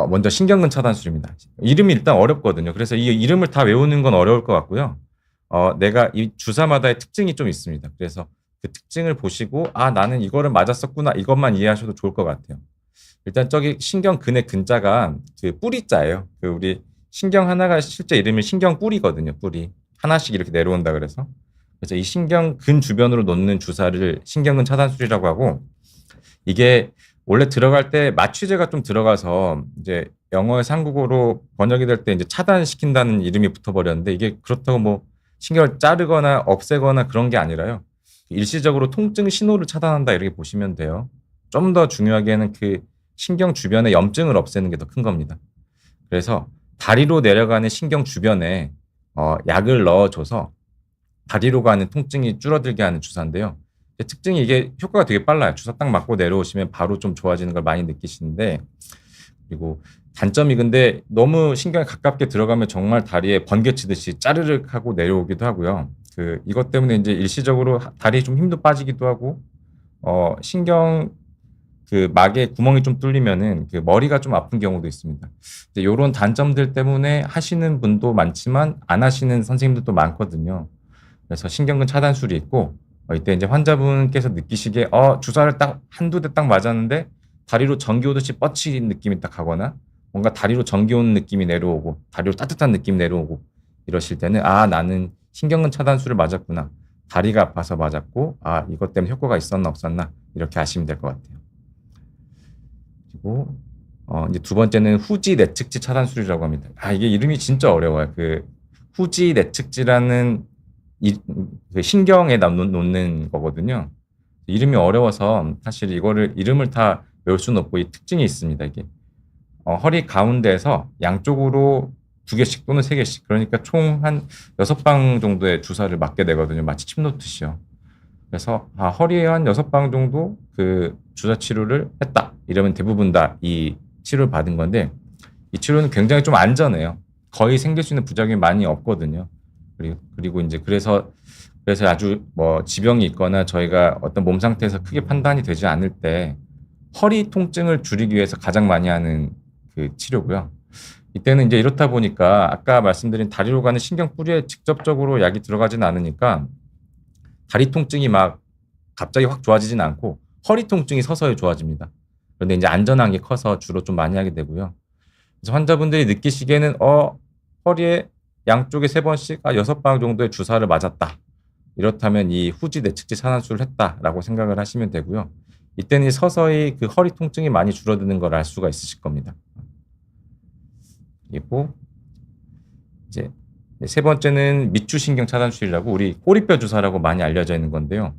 먼저 신경근 차단술입니다. 이름이 일단 어렵거든요. 그래서 이 이름을 다 외우는 건 어려울 것 같고요. 내가 이 주사마다의 특징이 좀 있습니다. 그래서 그 특징을 보시고 나는 이거를 맞았었구나 이것만 이해하셔도 좋을 것 같아요. 일단 저기 신경근의 근자가 그 뿌리자예요. 우리 신경 하나가 실제 이름이 신경뿌리거든요. 뿌리 하나씩 이렇게 내려온다 그래서 이 신경근 주변으로 놓는 주사를 신경근 차단술이라고 하고 이게 원래 들어갈 때 마취제가 좀 들어가서 이제 영어에서 한국어로 번역이 될 때 이제 차단시킨다는 이름이 붙어버렸는데 이게 그렇다고 뭐 신경을 자르거나 없애거나 그런 게 아니라요. 일시적으로 통증 신호를 차단한다 이렇게 보시면 돼요. 좀 더 중요하게는 그 신경 주변의 염증을 없애는 게 더 큰 겁니다. 그래서 다리로 내려가는 신경 주변에 약을 넣어줘서 다리로 가는 통증이 줄어들게 하는 주사인데요. 특징이 이게 효과가 되게 빨라요. 주사 딱 맞고 내려오시면 바로 좀 좋아지는 걸 많이 느끼시는데 그리고 단점이 근데 너무 신경에 가깝게 들어가면 정말 다리에 번개 치듯이 짜르륵 하고 내려오기도 하고요. 이것 때문에 이제 일시적으로 다리에 좀 힘도 빠지기도 하고 신경 막에 구멍이 좀 뚫리면은 머리가 좀 아픈 경우도 있습니다. 이런 단점들 때문에 하시는 분도 많지만 안 하시는 선생님들도 많거든요. 그래서 신경근 차단술이 있고 이때 이제 환자분께서 느끼시기에 주사를 딱 한두 대 딱 맞았는데 다리로 전기 오듯이 뻗치는 느낌이 딱 가거나 뭔가 다리로 전기 오는 느낌이 내려오고 다리로 따뜻한 느낌이 내려오고 이러실 때는 나는 신경근 차단술을 맞았구나. 다리가 아파서 맞았고 이것 때문에 효과가 있었나 없었나 이렇게 아시면 될 것 같아요. 그리고 이제 두 번째는 후지 내측지 차단술이라고 합니다. 이게 이름이 진짜 어려워요. 후지 내측지라는 신경에 놓는 거거든요. 이름이 어려워서 사실 이거를 이름을 다 외울 수는 없고 이 특징이 있습니다. 이게 허리 가운데에서 양쪽으로 2개씩 또는 3개씩 그러니까 총 한 6방 정도의 주사를 맞게 되거든요. 마치 침 놓듯이요. 그래서 허리에 한 6방 정도 그 주사 치료를 했다. 이러면 대부분 다 이 치료를 받은 건데 이 치료는 굉장히 좀 안전해요. 거의 생길 수 있는 부작용이 많이 없거든요. 그리고 이제 그래서 아주 뭐 지병이 있거나 저희가 어떤 몸 상태에서 크게 판단이 되지 않을 때 허리 통증을 줄이기 위해서 가장 많이 하는 그 치료고요. 이때는 이제 이렇다 보니까 아까 말씀드린 다리로 가는 신경 뿌리에 직접적으로 약이 들어가지는 않으니까 다리 통증이 막 갑자기 확 좋아지진 않고 허리 통증이 서서히 좋아집니다. 그런데 이제 안전한 게 커서 주로 좀 많이 하게 되고요. 그래서 환자분들이 느끼시기에는 허리에 양쪽에 3번씩 6방 정도의 주사를 맞았다. 이렇다면 이 후지 내측지 차단술을 했다라고 생각을 하시면 되고요. 이때는 서서히 그 허리 통증이 많이 줄어드는 걸 알 수가 있으실 겁니다. 그리고 이제 3번째는 밑주신경 차단술이라고 우리 꼬리뼈 주사라고 많이 알려져 있는 건데요.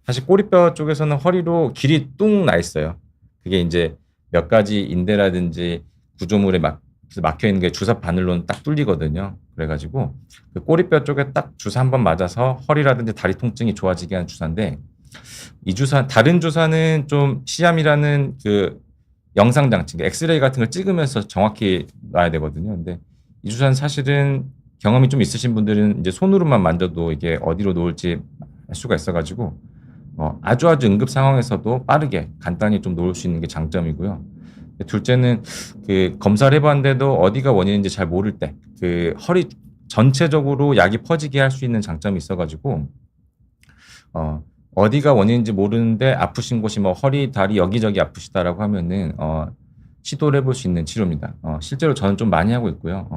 사실 꼬리뼈 쪽에서는 허리로 길이 뚱 나 있어요. 그게 이제 몇 가지 인대라든지 구조물에 막혀 있는 게 주사 바늘로는 딱 뚫리거든요. 그래가지고 그 꼬리뼈 쪽에 딱 주사 한번 맞아서 허리라든지 다리 통증이 좋아지게 하는 주사인데 이 주사 다른 주사는 좀 시암이라는 그 영상 장치, 엑스레이 같은 걸 찍으면서 정확히 놔야 되거든요. 근데 이 주사는 사실은 경험이 좀 있으신 분들은 이제 손으로만 만져도 이게 어디로 놓을지 알 수가 있어가지고 아주 응급 상황에서도 빠르게 간단히 좀 놓을 수 있는 게 장점이고요. 둘째는 그 검사를 해봤는데도 어디가 원인인지 잘 모를 때 그 허리 전체적으로 약이 퍼지게 할 수 있는 장점이 있어가지고 어디가 원인인지 모르는데 아프신 곳이 뭐 허리, 다리 여기저기 아프시다라고 하면은 시도를 해볼 수 있는 치료입니다. 실제로 저는 좀 많이 하고 있고요.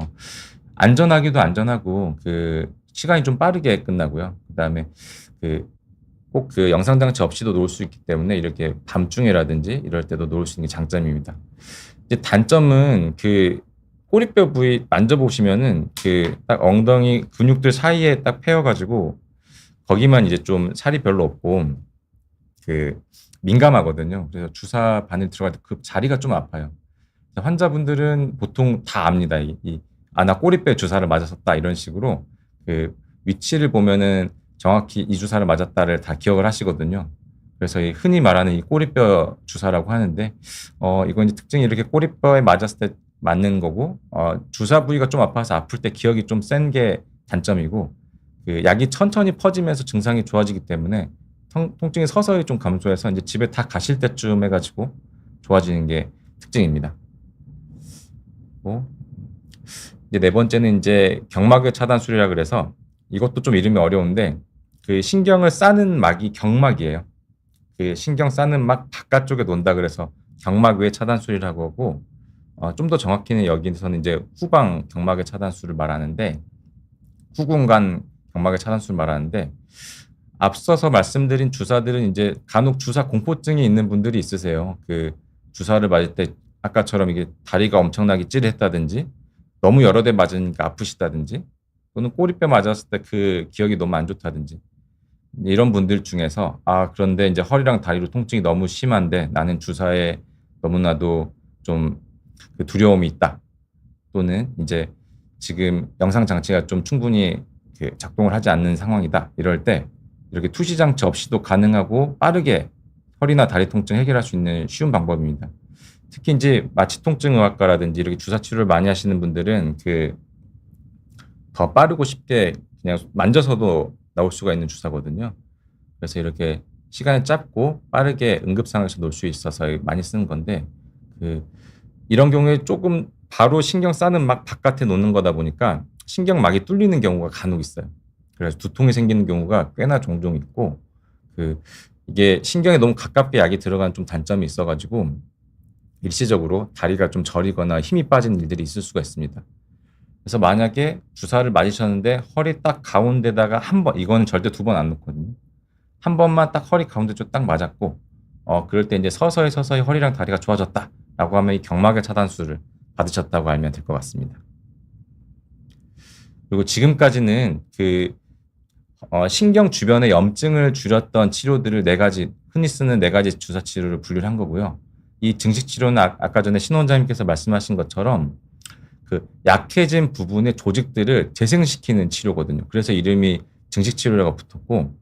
안전하기도 안전하고 그 시간이 좀 빠르게 끝나고요. 그다음에 꼭 그 영상 장치 없이도 놓을 수 있기 때문에 이렇게 밤중에라든지 이럴 때도 놓을 수 있는 게 장점입니다. 이제 단점은 그 꼬리뼈 부위 만져보시면은 그 딱 엉덩이 근육들 사이에 딱 패여가지고 거기만 이제 좀 살이 별로 없고 그 민감하거든요. 그래서 주사 바늘 들어갈 때 그 자리가 좀 아파요. 환자분들은 보통 다 압니다. 나 꼬리뼈에 주사를 맞았었다 이런 식으로 그 위치를 보면은 정확히 이 주사를 맞았다를 다 기억을 하시거든요. 그래서 흔히 말하는 이 꼬리뼈 주사라고 하는데 이건 이제 특징이 이렇게 꼬리뼈에 맞았을 때 맞는 거고 주사 부위가 좀 아파서 아플 때 기억이 좀 센 게 단점이고 그 약이 천천히 퍼지면서 증상이 좋아지기 때문에 통증이 서서히 좀 감소해서 이제 집에 다 가실 때쯤 해가지고 좋아지는 게 특징입니다. 이제 4번째는 이제 경막의 차단술이라 그래서 이것도 좀 이름이 어려운데 그 신경을 싸는 막이 경막이에요. 그 신경 싸는 막 바깥쪽에 논다 그래서 경막외 차단술이라고 하고 좀 더 정확히는 여기서는 이제 후방 경막의 차단술을 말하는데 후공간 경막의 차단술을 말하는데 앞서서 말씀드린 주사들은 이제 간혹 주사 공포증이 있는 분들이 있으세요. 그 주사를 맞을 때 아까처럼 이게 다리가 엄청나게 찌릿했다든지 너무 여러 대 맞으니까 아프시다든지 또는 꼬리뼈 맞았을 때 그 기억이 너무 안 좋다든지 이런 분들 중에서 그런데 이제 허리랑 다리로 통증이 너무 심한데 나는 주사에 너무나도 좀 그 두려움이 있다. 또는 이제 지금 영상 장치가 좀 충분히 그 작동을 하지 않는 상황이다. 이럴 때 이렇게 투시 장치 없이도 가능하고 빠르게 허리나 다리 통증 해결할 수 있는 쉬운 방법입니다. 특히 이제 마취통증의학과라든지 이렇게 주사 치료를 많이 하시는 분들은 그 더 빠르고 쉽게 그냥 만져서도 나올 수가 있는 주사거든요. 그래서 이렇게 시간이 짧고 빠르게 응급 상황에서 놓을 수 있어서 많이 쓰는 건데 이런 경우에 조금 바로 신경 싸는 막 바깥에 놓는 거다 보니까 신경막이 뚫리는 경우가 간혹 있어요. 그래서 두통이 생기는 경우가 꽤나 종종 있고 이게 신경에 너무 가깝게 약이 들어간 좀 단점이 있어가지고 일시적으로 다리가 좀 저리거나 힘이 빠진 일들이 있을 수가 있습니다. 그래서 만약에 주사를 맞으셨는데 허리 딱 가운데다가 이거는 절대 2번 안 놓거든요. 한 번만 딱 허리 가운데 쪽 딱 맞았고 그럴 때 이제 서서히 허리랑 다리가 좋아졌다라고 하면 이 경막의 차단술을 받으셨다고 알면 될 것 같습니다. 그리고 지금까지는 신경 주변의 염증을 줄였던 치료들을 4가지 흔히 쓰는 4가지 주사 치료를 분류를 한 거고요. 이 증식 치료는 아까 전에 신 원장님께서 말씀하신 것처럼 그 약해진 부분의 조직들을 재생시키는 치료거든요. 그래서 이름이 증식 치료라고 붙었고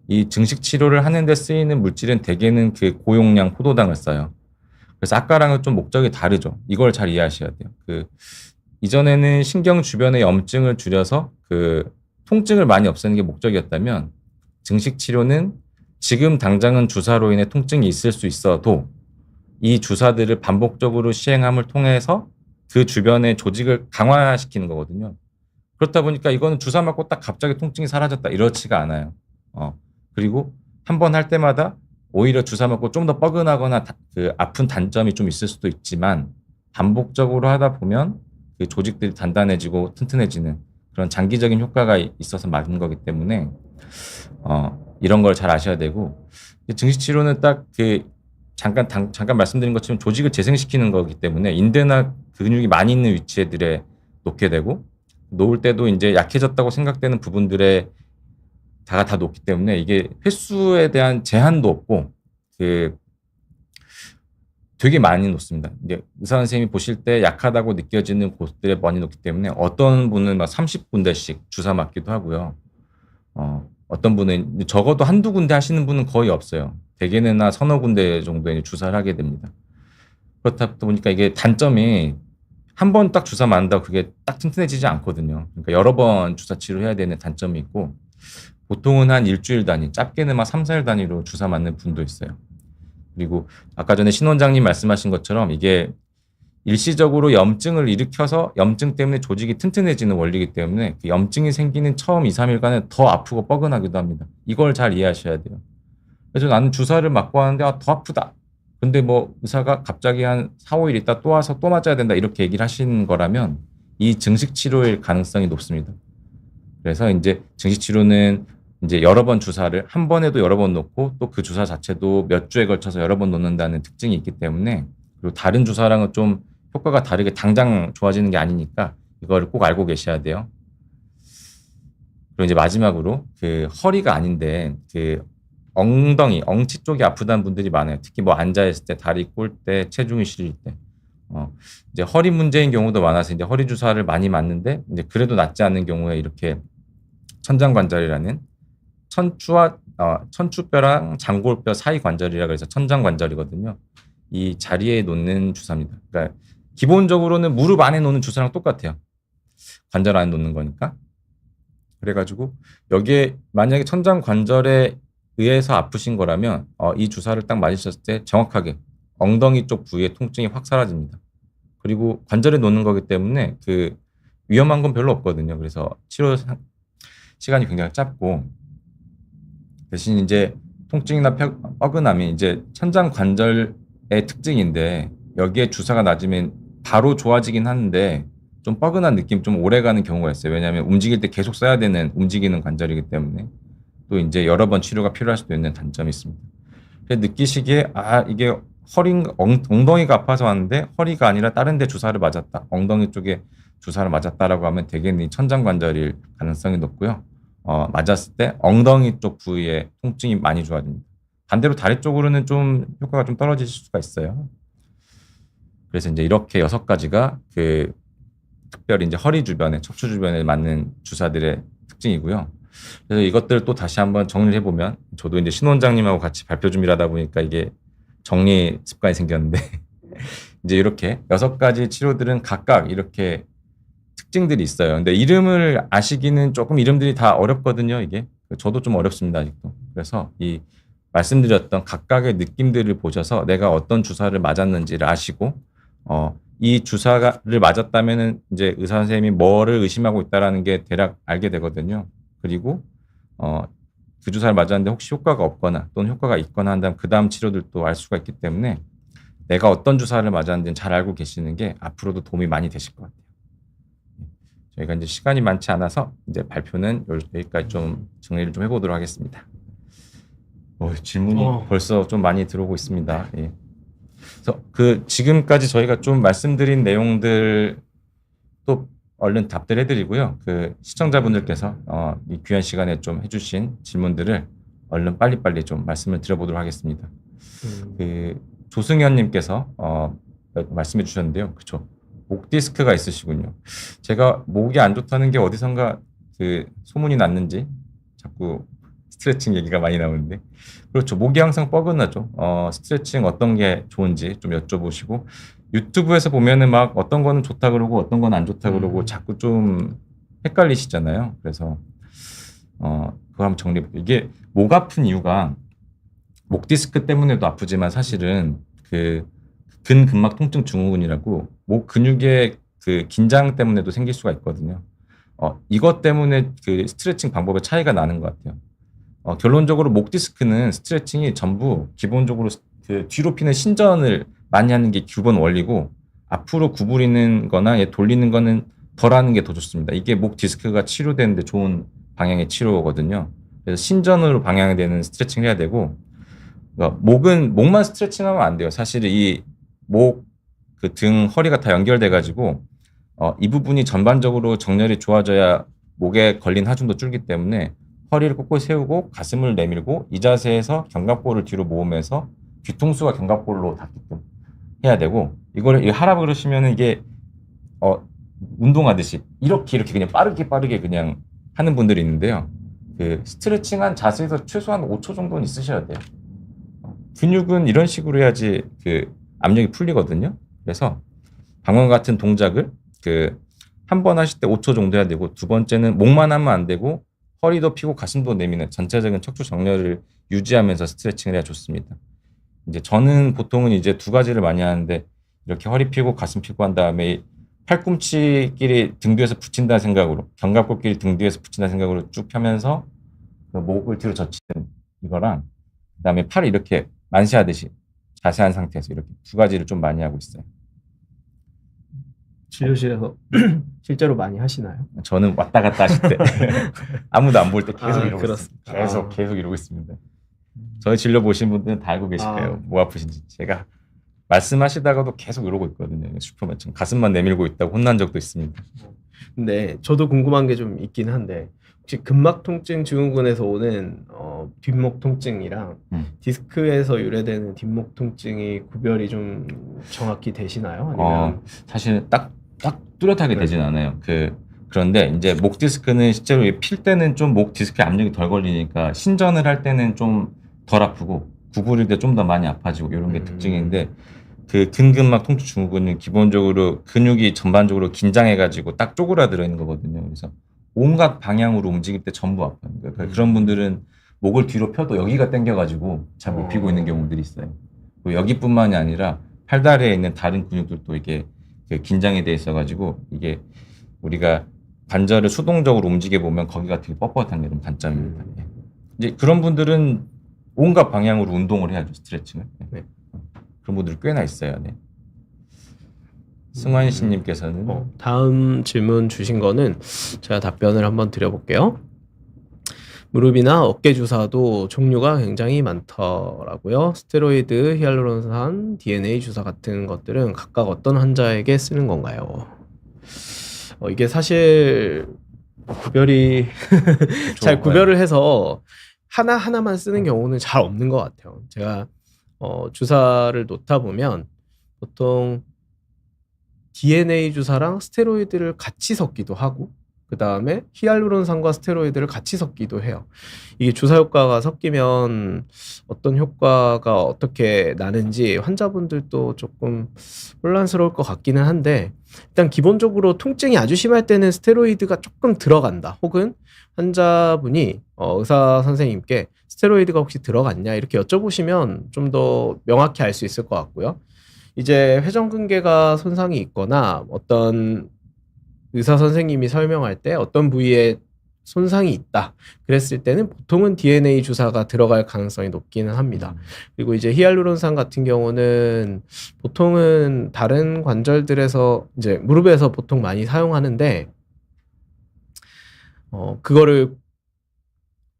이 증식 치료를 하는데 쓰이는 물질은 대개는 그 고용량 포도당을 써요. 그래서 아까랑은 좀 목적이 다르죠. 이걸 잘 이해하셔야 돼요. 이전에는 신경 주변의 염증을 줄여서 통증을 많이 없애는 게 목적이었다면 증식 치료는 지금 당장은 주사로 인해 통증이 있을 수 있어도 이 주사들을 반복적으로 시행함을 통해서 그 주변의 조직을 강화시키는 거거든요. 그렇다 보니까 이거는 주사 맞고 딱 갑자기 통증이 사라졌다 이렇지가 않아요. 그리고 한 번 할 때마다 오히려 주사 맞고 좀 더 뻐근하거나 아픈 단점이 좀 있을 수도 있지만 반복적으로 하다 보면 그 조직들이 단단해지고 튼튼해지는 그런 장기적인 효과가 있어서 맞는 거기 때문에 이런 걸 잘 아셔야 되고 증식 치료는 딱 잠깐 말씀드린 것처럼 조직을 재생시키는 거기 때문에 인대나 근육이 많이 있는 위치에 놓게 되고 놓을 때도 이제 약해졌다고 생각되는 부분들에 다 놓기 때문에 이게 횟수에 대한 제한도 없고 되게 많이 놓습니다. 이제 의사 선생님이 보실 때 약하다고 느껴지는 곳들에 많이 놓기 때문에 어떤 분은 막 30군데씩 주사 맞기도 하고요. 어떤 분은 적어도 한두 군데 하시는 분은 거의 없어요. 대개는 서너 군데 정도의 주사를 하게 됩니다. 그렇다 보니까 이게 단점이 한 번 딱 주사 맞는다고 그게 딱 튼튼해지지 않거든요. 그러니까 여러 번 주사 치료해야 되는 단점이 있고 보통은 한 일주일 단위, 짧게는 막 3, 4일 단위로 주사 맞는 분도 있어요. 그리고 아까 전에 신 원장님 말씀하신 것처럼 이게 일시적으로 염증을 일으켜서 염증 때문에 조직이 튼튼해지는 원리이기 때문에 그 염증이 생기는 처음 2, 3일간은 더 아프고 뻐근하기도 합니다. 이걸 잘 이해하셔야 돼요. 그래서 나는 주사를 맞고 하는데 더 아프다. 근데 뭐 의사가 갑자기 한 4, 5일 있다 또 와서 또 맞아야 된다 이렇게 얘기를 하시는 거라면 이 증식 치료일 가능성이 높습니다. 그래서 이제 증식 치료는 이제 여러 번 주사를 한 번에도 여러 번 놓고 또 그 주사 자체도 몇 주에 걸쳐서 여러 번 놓는다는 특징이 있기 때문에 그리고 다른 주사랑은 좀 효과가 다르게 당장 좋아지는 게 아니니까 이걸 꼭 알고 계셔야 돼요. 그리고 이제 마지막으로 허리가 아닌데 엉덩이, 엉치 쪽이 아프다는 분들이 많아요. 특히 뭐 앉아있을 때, 다리 꼴 때, 체중이 실릴 때. 이제 허리 문제인 경우도 많아서 이제 허리 주사를 많이 맞는데 이제 그래도 낫지 않는 경우에 이렇게 천장관절이라는 천추뼈랑 장골뼈 사이 관절이라 그래서 천장관절이거든요. 이 자리에 놓는 주사입니다. 그러니까 기본적으로는 무릎 안에 놓는 주사랑 똑같아요. 관절 안에 놓는 거니까. 그래가지고 여기에 만약에 천장관절에 의해서 아프신 거라면 이 주사를 딱 맞으셨을 때 정확하게 엉덩이 쪽 부위의 통증이 확 사라집니다. 그리고 관절에 놓는 거기 때문에 위험한 건 별로 없거든요. 그래서 치료 시간이 굉장히 짧고 대신 이제 통증이나 뻐근함이 이제 천장 관절의 특징인데 여기에 주사가 맞으면 바로 좋아지긴 하는데 좀 뻐근한 느낌 좀 오래 가는 경우가 있어요. 왜냐하면 움직일 때 계속 써야 되는 움직이는 관절이기 때문에 또 이제 여러 번 치료가 필요할 수도 있는 단점이 있습니다. 그래서 느끼시기에 이게 엉덩이가 아파서 왔는데 허리가 아니라 다른 데 주사를 맞았다. 엉덩이 쪽에 주사를 맞았다라고 하면 대개는 천장관절일 가능성이 높고요. 맞았을 때 엉덩이 쪽 부위에 통증이 많이 좋아집니다. 반대로 다리 쪽으로는 좀 효과가 좀 떨어질 수가 있어요. 그래서 이제 이렇게 6가지가 특별히 이제 허리 주변에, 척추 주변에 맞는 주사들의 특징이고요. 그래서 이것들을 또 다시 한번 정리를 해보면 저도 이제 신 원장님하고 같이 발표 준비를 하다 보니까 이게 정리 습관이 생겼는데 이제 이렇게 6가지 치료들은 각각 이렇게 특징들이 있어요. 근데 이름을 아시기는 조금 이름들이 다 어렵거든요. 이게 저도 좀 어렵습니다 아직도. 그래서 이 말씀드렸던 각각의 느낌들을 보셔서 내가 어떤 주사를 맞았는지를 아시고 이 주사를 맞았다면은 이제 의사 선생님이 뭐를 의심하고 있다라는 게 대략 알게 되거든요. 그리고 그 주사를 맞았는데 혹시 효과가 없거나 또는 효과가 있거나 한다면 그 다음 치료들도 알 수가 있기 때문에 내가 어떤 주사를 맞았는지는 잘 알고 계시는 게 앞으로도 도움이 많이 되실 것 같아요. 저희가 이제 시간이 많지 않아서 이제 발표는 여기까지 좀 정리를 좀 해보도록 하겠습니다. 질문이 벌써 좀 많이 들어오고 있습니다. 예. 그래서 지금까지 저희가 좀 말씀드린 내용들 또 얼른 답들 해드리고요. 시청자분들께서 이 귀한 시간에 좀 해주신 질문들을 얼른 빨리빨리 좀 말씀을 드려보도록 하겠습니다. 조승현님께서 말씀해 주셨는데요. 그렇죠. 목 디스크가 있으시군요. 제가 목이 안 좋다는 게 어디선가 소문이 났는지 자꾸 스트레칭 얘기가 많이 나오는데 그렇죠. 목이 항상 뻐근하죠. 스트레칭 어떤 게 좋은지 좀 여쭤보시고 유튜브에서 보면은 막 어떤 거는 좋다 그러고 어떤 건 안 좋다 그러고 자꾸 좀 헷갈리시잖아요. 그래서 그거 한번 정리해볼게요. 이게 목 아픈 이유가 목 디스크 때문에도 아프지만 사실은 그 근근막 통증 증후군이라고 목 근육의 그 긴장 때문에도 생길 수가 있거든요. 이것 때문에 그 스트레칭 방법의 차이가 나는 것 같아요. 결론적으로 목 디스크는 스트레칭이 전부 기본적으로 그 뒤로 피는 신전을 많이 하는 게 기본 원리고 앞으로 구부리는 거나 돌리는 거는 덜 하는 게 더 좋습니다. 이게 목 디스크가 치료되는데 좋은 방향의 치료거든요. 그래서 신전으로 방향되는 스트레칭을 해야 되고 목만 스트레칭하면 안 돼요. 사실 이 목, 그 등, 허리가 다 연결돼 가지고 이 부분이 전반적으로 정렬이 좋아져야 목에 걸린 하중도 줄기 때문에 허리를 꼿꼿이 세우고 가슴을 내밀고 이 자세에서 견갑골을 뒤로 모으면서 뒤통수가 견갑골로 닿게끔 해야 되고 이거 하라고 그러시면은 이게 운동하듯이 이렇게 그냥 빠르게 그냥 하는 분들이 있는데요. 그 스트레칭한 자세에서 최소한 5초 정도는 있으셔야 돼요. 근육은 이런 식으로 해야지 그 압력이 풀리거든요. 그래서 방금 같은 동작을 한 번 하실 때 5초 정도 해야 되고 두 번째는 목만 하면 안 되고 허리도 펴고 가슴도 내미는 전체적인 척추 정렬을 유지하면서 스트레칭을 해야 좋습니다. 이제 저는 보통은 이제 두 가지를 많이 하는데 이렇게 허리 펴고 가슴 펴고 한 다음에 팔꿈치끼리 등 뒤에서 붙인다는 생각으로 견갑골끼리 등 뒤에서 붙인다는 생각으로 쭉 펴면서 그 목을 뒤로 젖히는 이거랑 그다음에 팔을 이렇게 만시하듯이 자세한 상태에서 이렇게 두 가지를 좀 많이 하고 있어요. 진료실에서 실제로 많이 하시나요? 저는 왔다 갔다 하실 때 아무도 안 볼 때 계속 이러고 그렇습니다. 있습니다. 계속 이러고 있습니다. 저희 진료 보신 분들은 다 알고 계실 거예요. 뭐 아프신지. 제가 말씀하시다가도 계속 이러고 있거든요. 슈퍼맨처럼 가슴만 내밀고 있다고 혼난 적도 있습니다. 근데 저도 궁금한 게 좀 있긴 한데 혹시 근막 통증 증후군에서 오는 뒷목 통증이랑 디스크에서 유래되는 뒷목 통증이 구별이 좀 정확히 되시나요? 아니면 사실 딱 뚜렷하게 되진 않아요. 그런데 이제 목 디스크는 실제로 필 때는 좀 목 디스크에 압력이 덜 걸리니까 신전을 할 때는 좀 덜 아프고 구부릴 때 좀 더 많이 아파지고 이런 게 특징인데 그 근근막 통증 증후군은 기본적으로 근육이 전반적으로 긴장해가지고 딱 쪼그라들어 있는 거거든요. 그래서 온갖 방향으로 움직일 때 전부 아파요. 그러니까 그런 분들은 목을 뒤로 펴도 여기가 당겨가지고 잘 못 피고 있는 경우들이 있어요. 여기뿐만이 아니라 팔다리에 있는 다른 근육들도 이게 긴장이 돼 있어가지고 이게 우리가 관절을 수동적으로 움직여 보면 거기가 되게 뻣뻣한 게 좀 단점입니다. 이제 그런 분들은 온갖 방향으로 운동을 해야죠, 스트레칭을. 네. 그런 분들이 꽤나 있어요. 네. 승환 씨님께서는 다음 질문 주신 거는 제가 답변을 한번 드려볼게요. 무릎이나 어깨 주사도 종류가 굉장히 많더라고요. 스테로이드, 히알루론산, DNA 주사 같은 것들은 각각 어떤 환자에게 쓰는 건가요? 이게 사실 구별이 잘 구별을 해서 하나만 쓰는 경우는 잘 없는 것 같아요. 제가 주사를 놓다 보면 보통 DNA 주사랑 스테로이드를 같이 섞기도 하고 그 다음에 히알루론산과 스테로이드를 같이 섞기도 해요. 이게 주사 효과가 섞이면 어떤 효과가 어떻게 나는지 환자분들도 조금 혼란스러울 것 같기는 한데 일단 기본적으로 통증이 아주 심할 때는 스테로이드가 조금 들어간다. 혹은 환자분이 의사 선생님께 스테로이드가 혹시 들어갔냐 이렇게 여쭤보시면 좀 더 명확히 알 수 있을 것 같고요. 이제 회전근개가 손상이 있거나 어떤 의사 선생님이 설명할 때 어떤 부위에 손상이 있다 그랬을 때는 보통은 DNA 주사가 들어갈 가능성이 높기는 합니다. 그리고 이제 히알루론산 같은 경우는 보통은 다른 관절들에서 이제 무릎에서 보통 많이 사용하는데 그거를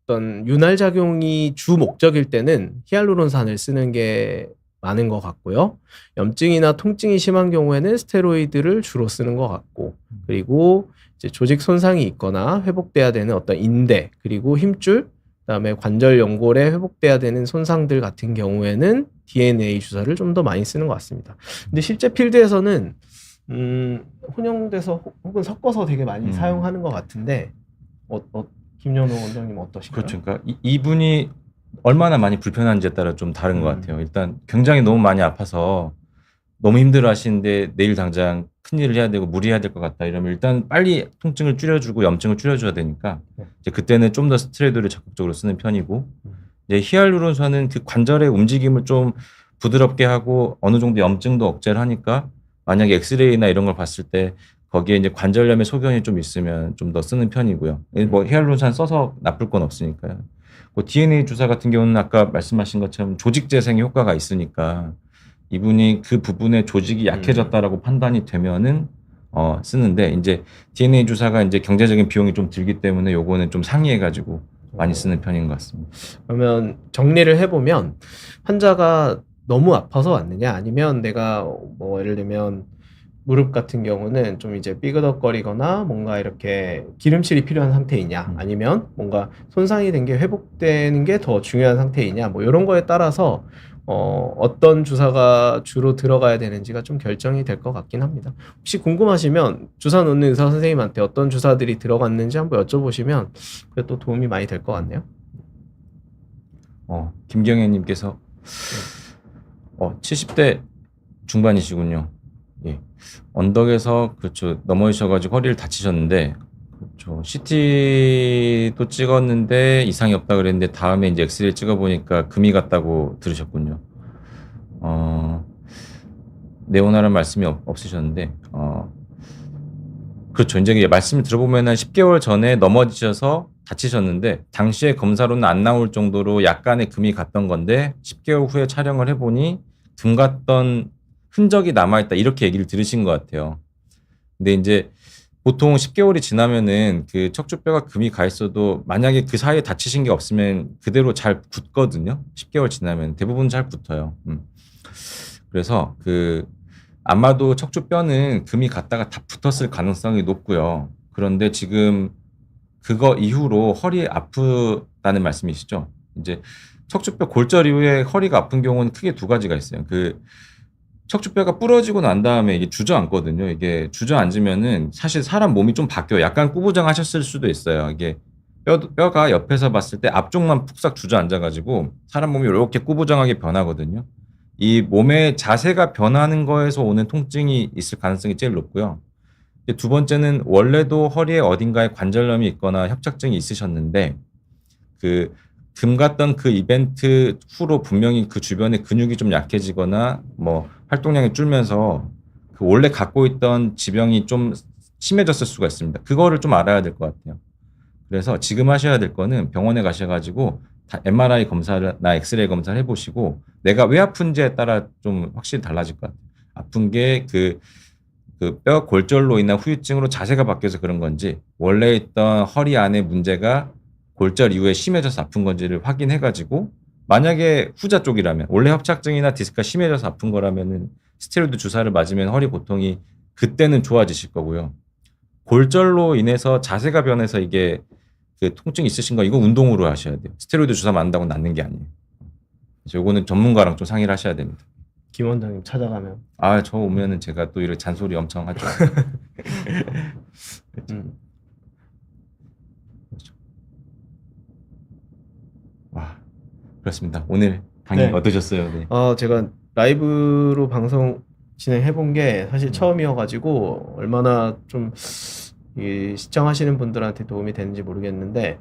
어떤 윤활 작용이 주 목적일 때는 히알루론산을 쓰는 게 많은 것 같고요. 염증이나 통증이 심한 경우에는 스테로이드를 주로 쓰는 것 같고, 그리고 이제 조직 손상이 있거나 회복돼야 되는 어떤 인대, 그리고 힘줄, 그다음에 관절 연골에 회복돼야 되는 손상들 같은 경우에는 DNA 주사를 좀 더 많이 쓰는 것 같습니다. 근데 실제 필드에서는 혼용돼서 혹은 섞어서 되게 많이 사용하는 것 같은데 김연호 원장님 어떠신가요? 그렇죠. 그러니까 이분이 얼마나 많이 불편한지에 따라 좀 다른 것 같아요. 일단 굉장히 너무 많이 아파서 너무 힘들어 하시는데 내일 당장 큰일을 해야 되고 무리해야 될 것 같다 이러면 일단 빨리 통증을 줄여주고 염증을 줄여줘야 되니까 이제 그때는 좀 더 스테로이드를 적극적으로 쓰는 편이고 이제 히알루론산은 그 관절의 움직임을 좀 부드럽게 하고 어느 정도 염증도 억제를 하니까 만약에 엑스레이나 이런 걸 봤을 때 거기에 이제 관절염의 소견이 좀 있으면 좀 더 쓰는 편이고요. 뭐 히알루론산 써서 나쁠 건 없으니까요. 그 DNA 주사 같은 경우는 아까 말씀하신 것처럼 조직 재생 효과가 있으니까 이분이 그 부분에 조직이 약해졌다라고 판단이 되면은 쓰는데 이제 DNA 주사가 이제 경제적인 비용이 좀 들기 때문에 요거는 좀 상이해가지고 많이 쓰는 편인 것 같습니다. 그러면 정리를 해보면 환자가 너무 아파서 왔느냐 아니면 내가 뭐 예를 들면 무릎 같은 경우는 좀 이제 삐그덕거리거나 뭔가 이렇게 기름칠이 필요한 상태이냐 아니면 뭔가 손상이 된 게 회복되는 게 더 중요한 상태이냐 뭐 이런 거에 따라서 어떤 주사가 주로 들어가야 되는지가 좀 결정이 될 것 같긴 합니다. 혹시 궁금하시면 주사 놓는 의사 선생님한테 어떤 주사들이 들어갔는지 한번 여쭤보시면 그게 또 도움이 많이 될 것 같네요. 김경애님께서 70대 중반이시군요. 예. 언덕에서 그렇죠 넘어지셔가지고 허리를 다치셨는데 그렇죠 CT도 찍었는데 이상이 없다 그랬는데 다음에 이제 엑스레이 찍어보니까 금이 갔다고 들으셨군요. 네오나란 말씀이 없으셨는데 그렇죠 이제 말씀을 들어보면은 10개월 전에 넘어지셔서 다치셨는데 당시에 검사로는 안 나올 정도로 약간의 금이 갔던 건데 10개월 후에 촬영을 해보니 금 갔던 흔적이 남아있다 이렇게 얘기를 들으신 것 같아요. 근데 이제 보통 10개월이 지나면은 그 척추뼈가 금이 가 있어도 만약에 그 사이에 다치신 게 없으면 그대로 잘 굳거든요. 10개월 지나면 대부분 잘 굳어요. 그래서 아마도 척추뼈는 금이 갔다가 다 붙었을 가능성이 높고요. 그런데 지금 그거 이후로 허리 아프다는 말씀이시죠? 이제 척추뼈 골절 이후에 허리가 아픈 경우는 크게 두 가지가 있어요. 척추뼈가 부러지고 난 다음에 이게 주저앉거든요. 이게 주저앉으면은 사실 사람 몸이 좀 바뀌어요. 약간 꾸부정하셨을 수도 있어요. 이게 뼈가 옆에서 봤을 때 앞쪽만 푹싹 주저앉아가지고 사람 몸이 이렇게 꾸부정하게 변하거든요. 이 몸의 자세가 변하는 거에서 오는 통증이 있을 가능성이 제일 높고요. 두 번째는 원래도 허리에 어딘가에 관절염이 있거나 협착증이 있으셨는데 금 갔던 그 이벤트 후로 분명히 그 주변에 근육이 좀 약해지거나 뭐 활동량이 줄면서 그 원래 갖고 있던 지병이 좀 심해졌을 수가 있습니다. 그거를 좀 알아야 될 것 같아요. 그래서 지금 하셔야 될 거는 병원에 가셔가지고 다 MRI 검사나 엑스레이 검사를 해보시고 내가 왜 아픈지에 따라 좀 확실히 달라질 것 같아요. 아픈 게 그 뼈 골절로 인한 후유증으로 자세가 바뀌어서 그런 건지 원래 있던 허리 안에 문제가 골절 이후에 심해져서 아픈 건지를 확인해가지고 만약에 후자 쪽이라면 원래 협착증이나 디스크가 심해져서 아픈 거라면은 스테로이드 주사를 맞으면 허리 고통이 그때는 좋아지실 거고요. 골절로 인해서 자세가 변해서 이게 그 통증이 있으신 거 이거 운동으로 하셔야 돼요. 스테로이드 주사 맞는다고 낫는 게 아니에요. 그래서 요거는 전문가랑 좀 상의를 하셔야 됩니다. 김 원장님 찾아가면 저 오면은 제가 또 이렇게 잔소리 엄청 하죠. 그렇습니다. 오늘 강의 어떠셨어요? 네. 제가 라이브로 방송 진행해본 게 사실 처음이어가지고 얼마나 좀 시청하시는 분들한테 도움이 되는지 모르겠는데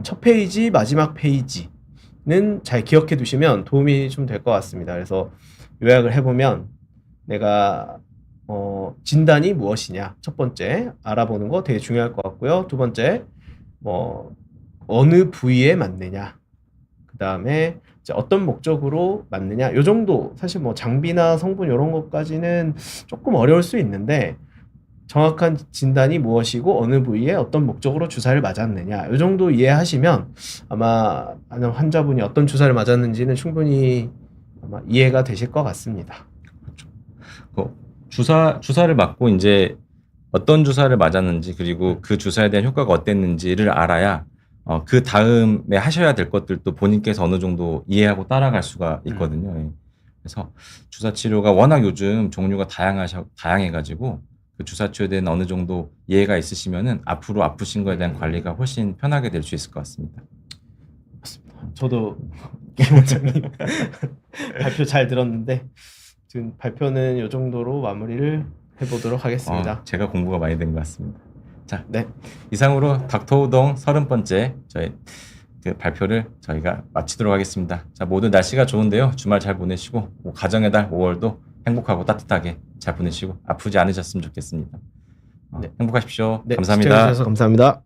첫 페이지, 마지막 페이지는 잘 기억해 두시면 도움이 좀 될 것 같습니다. 그래서 요약을 해보면 내가 진단이 무엇이냐 첫 번째 알아보는 거 되게 중요할 것 같고요. 두 번째 어느 부위에 맞느냐 그 다음에 어떤 목적으로 맞느냐 요 정도 사실 뭐 장비나 성분 이런 것까지는 조금 어려울 수 있는데 정확한 진단이 무엇이고 어느 부위에 어떤 목적으로 주사를 맞았느냐 요 정도 이해하시면 아마 환자분이 어떤 주사를 맞았는지는 충분히 아마 이해가 되실 것 같습니다. 그렇죠. 주사를 맞고 이제 어떤 주사를 맞았는지 그리고 그 주사에 대한 효과가 어땠는지를 알아야 그 다음에 하셔야 될 것들도 본인께서 어느 정도 이해하고 따라갈 수가 있거든요. 그래서 주사 치료가 워낙 요즘 종류가 다양해가지고 그 주사 치료에 대한 어느 정도 이해가 있으시면은 앞으로 아프신 거에 대한 관리가 훨씬 편하게 될 수 있을 것 같습니다. 저도 김 원장님 발표 잘 들었는데 지금 발표는 이 정도로 마무리를 해보도록 하겠습니다. 제가 공부가 많이 된 것 같습니다. 자, 네. 이상으로 닥터우동 30번째 저희 그 발표를 저희가 마치도록 하겠습니다. 자, 모두 날씨가 좋은데요. 주말 잘 보내시고 가정의 달 5월도 행복하고 따뜻하게 잘 보내시고 아프지 않으셨으면 좋겠습니다. 네. 행복하십시오. 네, 감사합니다. 시청해주셔서 감사합니다.